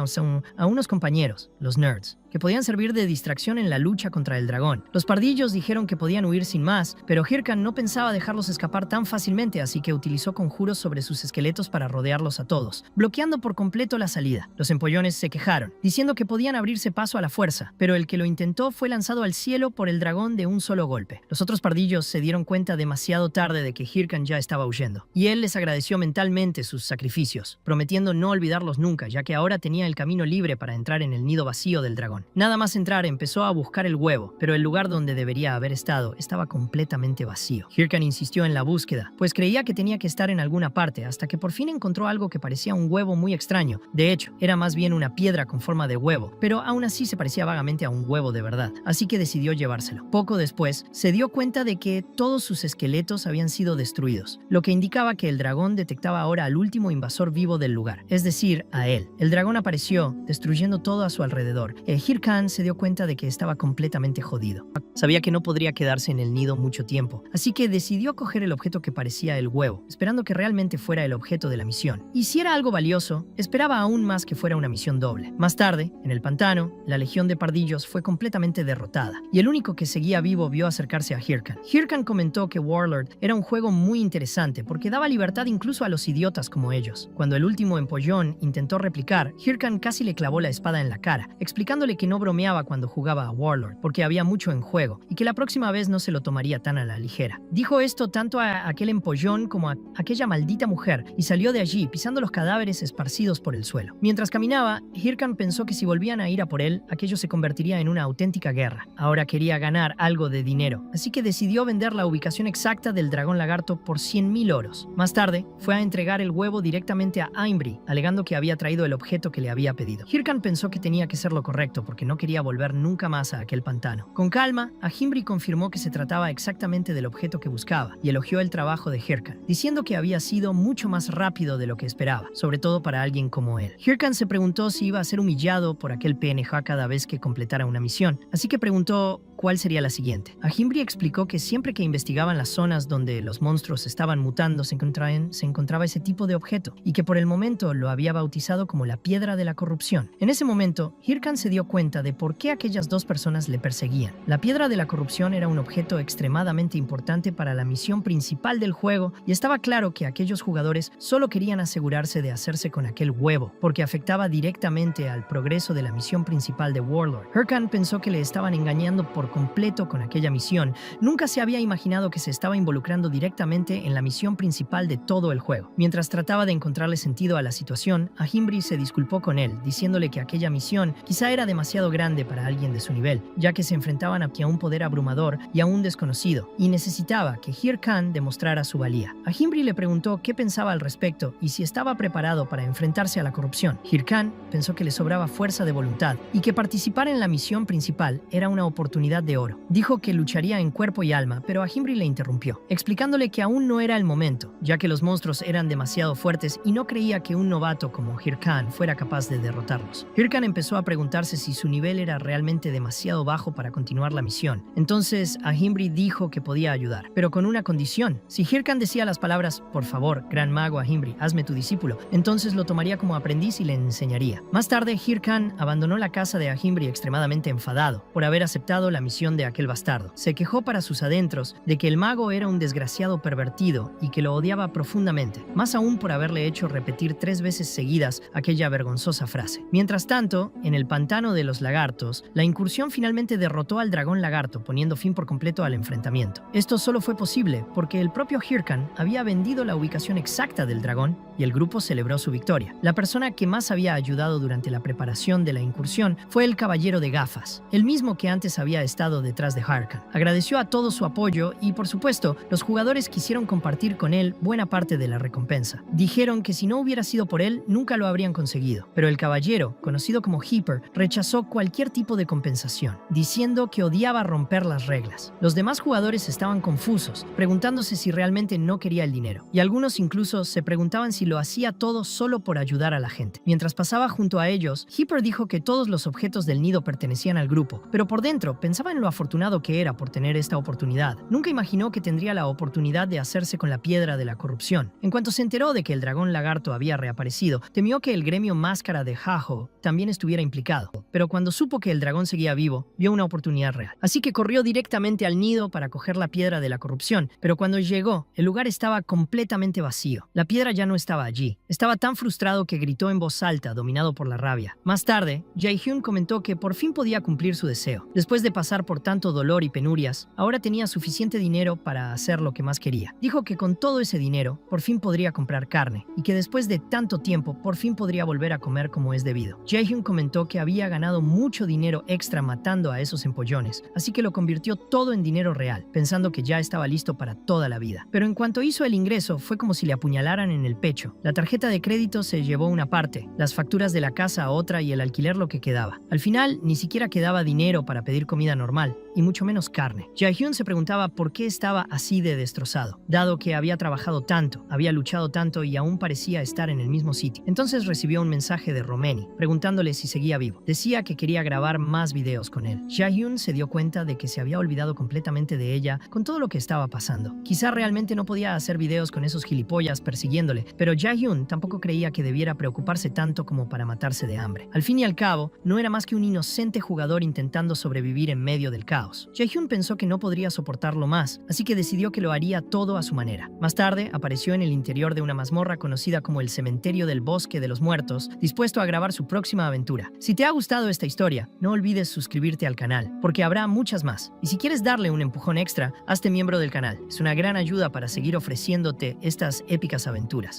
a unos compañeros, los nerds, que podían servir de distracción en la lucha contra el dragón. Los pardillos dijeron que podían huir sin más, pero Hirkan no pensaba dejarlos escapar tan fácilmente, así que utilizó conjuros sobre sus esqueletos para rodearlos a todos, bloqueando por completo la salida. Los empollones se quejaron, diciendo que podían abrirse paso a la fuerza, pero el que lo intentó fue lanzado al cielo por el dragón de un solo golpe. Los otros pardillos se dieron cuenta demasiado tarde de que Hirkan ya estaba huyendo, y él les agradeció mentalmente sus sacrificios, prometiendo no olvidarlos nunca, ya que ahora tenía el camino libre para entrar en el nido vacío del dragón. Nada más entrar, empezó a buscar el huevo, pero el lugar donde debería haber estado estaba completamente vacío. Hirkan insistió en la búsqueda, pues creía que tenía que estar en alguna parte, hasta que por fin encontró algo que parecía un huevo muy extraño. De hecho, era más bien una piedra con forma de huevo, pero aún así se parecía vagamente a un huevo de verdad, así que decidió llevárselo. Poco después, se dio cuenta de que todos sus esqueletos habían sido destruidos, lo que indicaba que el dragón detectaba ahora al último invasor vivo del lugar, es decir, a él. El dragón apareció, destruyendo todo a su alrededor. Hirkan se dio cuenta de que estaba completamente jodido. Sabía que no podría quedarse en el nido mucho tiempo, así que decidió coger el objeto que parecía el huevo, esperando que realmente fuera el objeto de la misión. Y si era algo valioso, esperaba aún más que fuera una misión doble. Más tarde, en el pantano, la legión de pardillos fue completamente derrotada, y el único que seguía vivo vio acercarse a Hirkan. Hirkan comentó que Warlord era un juego muy interesante porque daba libertad incluso a los idiotas como ellos. Cuando el último empollón intentó replicar, Hirkan casi le clavó la espada en la cara, explicándole que no bromeaba cuando jugaba a Warlord, porque había mucho en juego, y que la próxima vez no se lo tomaría tan a la ligera. Dijo esto tanto a aquel empollón como a aquella maldita mujer, y salió de allí pisando los cadáveres esparcidos por el suelo. Mientras caminaba, Hirkan pensó que si volvían a ir a por él, aquello se convertiría en una auténtica guerra. Ahora quería ganar algo de dinero, así que decidió vender la ubicación exacta del dragón lagarto por 100.000 oros. Más tarde, fue a entregar el huevo directamente a Ahimbri, alegando que había traído el objeto que le había pedido. Hirkan pensó que tenía que ser lo correcto porque no quería volver nunca más a aquel pantano. Con calma, Ahimbri confirmó que se trataba exactamente del objeto que buscaba y elogió el trabajo de Hirkan, diciendo que había sido mucho más rápido de lo que esperaba, sobre todo para alguien como él. Hirkan se preguntó si iba a ser humillado por aquel PNJ cada vez que completara una misión, así que preguntó cuál sería la siguiente. Ahimbri explicó que siempre que investigaban las zonas donde los monstruos estaban mutando se encontraba ese tipo de objeto, y que por el momento lo había bautizado como la piedra de la corrupción. En ese momento, Hirkan se dio cuenta de por qué aquellas dos personas le perseguían. La piedra de la corrupción era un objeto extremadamente importante para la misión principal del juego, y estaba claro que aquellos jugadores solo querían asegurarse de hacerse con aquel huevo, porque afectaba directamente al progreso de la misión principal de Warlord. Hirkan pensó que le estaban engañando por completo con aquella misión. Nunca se había imaginado que se estaba involucrando directamente en la misión principal de todo el juego. Mientras trataba de encontrarle sentido a la situación, Ahimbri se disculpó con él, diciéndole que aquella misión quizá era demasiado grande para alguien de su nivel, ya que se enfrentaban a un poder abrumador y a un desconocido, y necesitaba que Hirkan demostrara su valía. Ahimbri le preguntó qué pensaba al respecto y si estaba preparado para enfrentarse a la corrupción. Hirkan pensó que le sobraba fuerza de voluntad y que participar en la misión principal era una oportunidad de oro. Dijo que lucharía en cuerpo y alma, pero Ahimbri le interrumpió, explicándole que aún no era el momento, ya que los monstruos eran demasiado fuertes y no creía que un novato como Hirkan fuera capaz de derrotarlos. Hirkan empezó a preguntarse si su nivel era realmente demasiado bajo para continuar la misión. Entonces Ahimbri dijo que podía ayudar, pero con una condición. Si Hirkan decía las palabras "por favor, gran mago Ahimbri, hazme tu discípulo", entonces lo tomaría como aprendiz y le enseñaría. Más tarde, Hirkan abandonó la casa de Ahimbri extremadamente enfadado por haber aceptado la misión misión de aquel bastardo. Se quejó para sus adentros de que el mago era un desgraciado pervertido y que lo odiaba profundamente, más aún por haberle hecho repetir 3 veces seguidas aquella vergonzosa frase. Mientras tanto, en el pantano de los lagartos, la incursión finalmente derrotó al dragón lagarto, poniendo fin por completo al enfrentamiento. Esto solo fue posible porque el propio Hyrcan había vendido la ubicación exacta del dragón y el grupo celebró su victoria. La persona que más había ayudado durante la preparación de la incursión fue el caballero de gafas, el mismo que antes había estado detrás de Hyrcan. Agradeció a todos su apoyo y, por supuesto, los jugadores quisieron compartir con él buena parte de la recompensa. Dijeron que si no hubiera sido por él, nunca lo habrían conseguido. Pero el caballero, conocido como Heeper, rechazó cualquier tipo de compensación, diciendo que odiaba romper las reglas. Los demás jugadores estaban confusos, preguntándose si realmente no quería el dinero. Y algunos incluso se preguntaban si lo hacía todo solo por ayudar a la gente. Mientras pasaba junto a ellos, Heeper dijo que todos los objetos del nido pertenecían al grupo, pero por dentro pensaba en lo afortunado que era por tener esta oportunidad. Nunca imaginó que tendría la oportunidad de hacerse con la piedra de la corrupción. En cuanto se enteró de que el dragón lagarto había reaparecido, temió que el gremio Máscara de Hajo también estuviera implicado. Pero cuando supo que el dragón seguía vivo, vio una oportunidad real. Así que corrió directamente al nido para coger la piedra de la corrupción, pero cuando llegó, el lugar estaba completamente vacío. La piedra ya no estaba allí. Estaba tan frustrado que gritó en voz alta, dominado por la rabia. Más tarde, Jae-hyun comentó que por fin podía cumplir su deseo. Después de pasar por tanto dolor y penurias, ahora tenía suficiente dinero para hacer lo que más quería. Dijo que con todo ese dinero, por fin podría comprar carne, y que después de tanto tiempo, por fin podría volver a comer como es debido. Jae-hyun comentó que había ganado mucho dinero extra matando a esos empollones, así que lo convirtió todo en dinero real, pensando que ya estaba listo para toda la vida. Pero en cuanto hizo el ingreso, fue como si le apuñalaran en el pecho. La tarjeta de crédito se llevó una parte, las facturas de la casa a otra y el alquiler lo que quedaba. Al final, ni siquiera quedaba dinero para pedir comida normal, y mucho menos carne. Jae-hyun se preguntaba por qué estaba así de destrozado, dado que había trabajado tanto, había luchado tanto y aún parecía estar en el mismo sitio. Entonces recibió un mensaje de Romeni, preguntándole si seguía vivo. Decía que quería grabar más videos con él. Jae-hyun se dio cuenta de que se había olvidado completamente de ella con todo lo que estaba pasando. Quizá realmente no podía hacer videos con esos gilipollas persiguiéndole, pero Jae-hyun tampoco creía que debiera preocuparse tanto como para matarse de hambre. Al fin y al cabo, no era más que un inocente jugador intentando sobrevivir en medio del caos. Jae-hyun pensó que no podría soportarlo más, así que decidió que lo haría todo a su manera. Más tarde, apareció en el interior de una mazmorra conocida como el Cementerio del Bosque de los Muertos, dispuesto a grabar su próxima aventura. Si te ha gustado esta historia, no olvides suscribirte al canal, porque habrá muchas más. Y si quieres darle un empujón extra, hazte miembro del canal. Es una gran ayuda para seguir ofreciéndote estas épicas aventuras.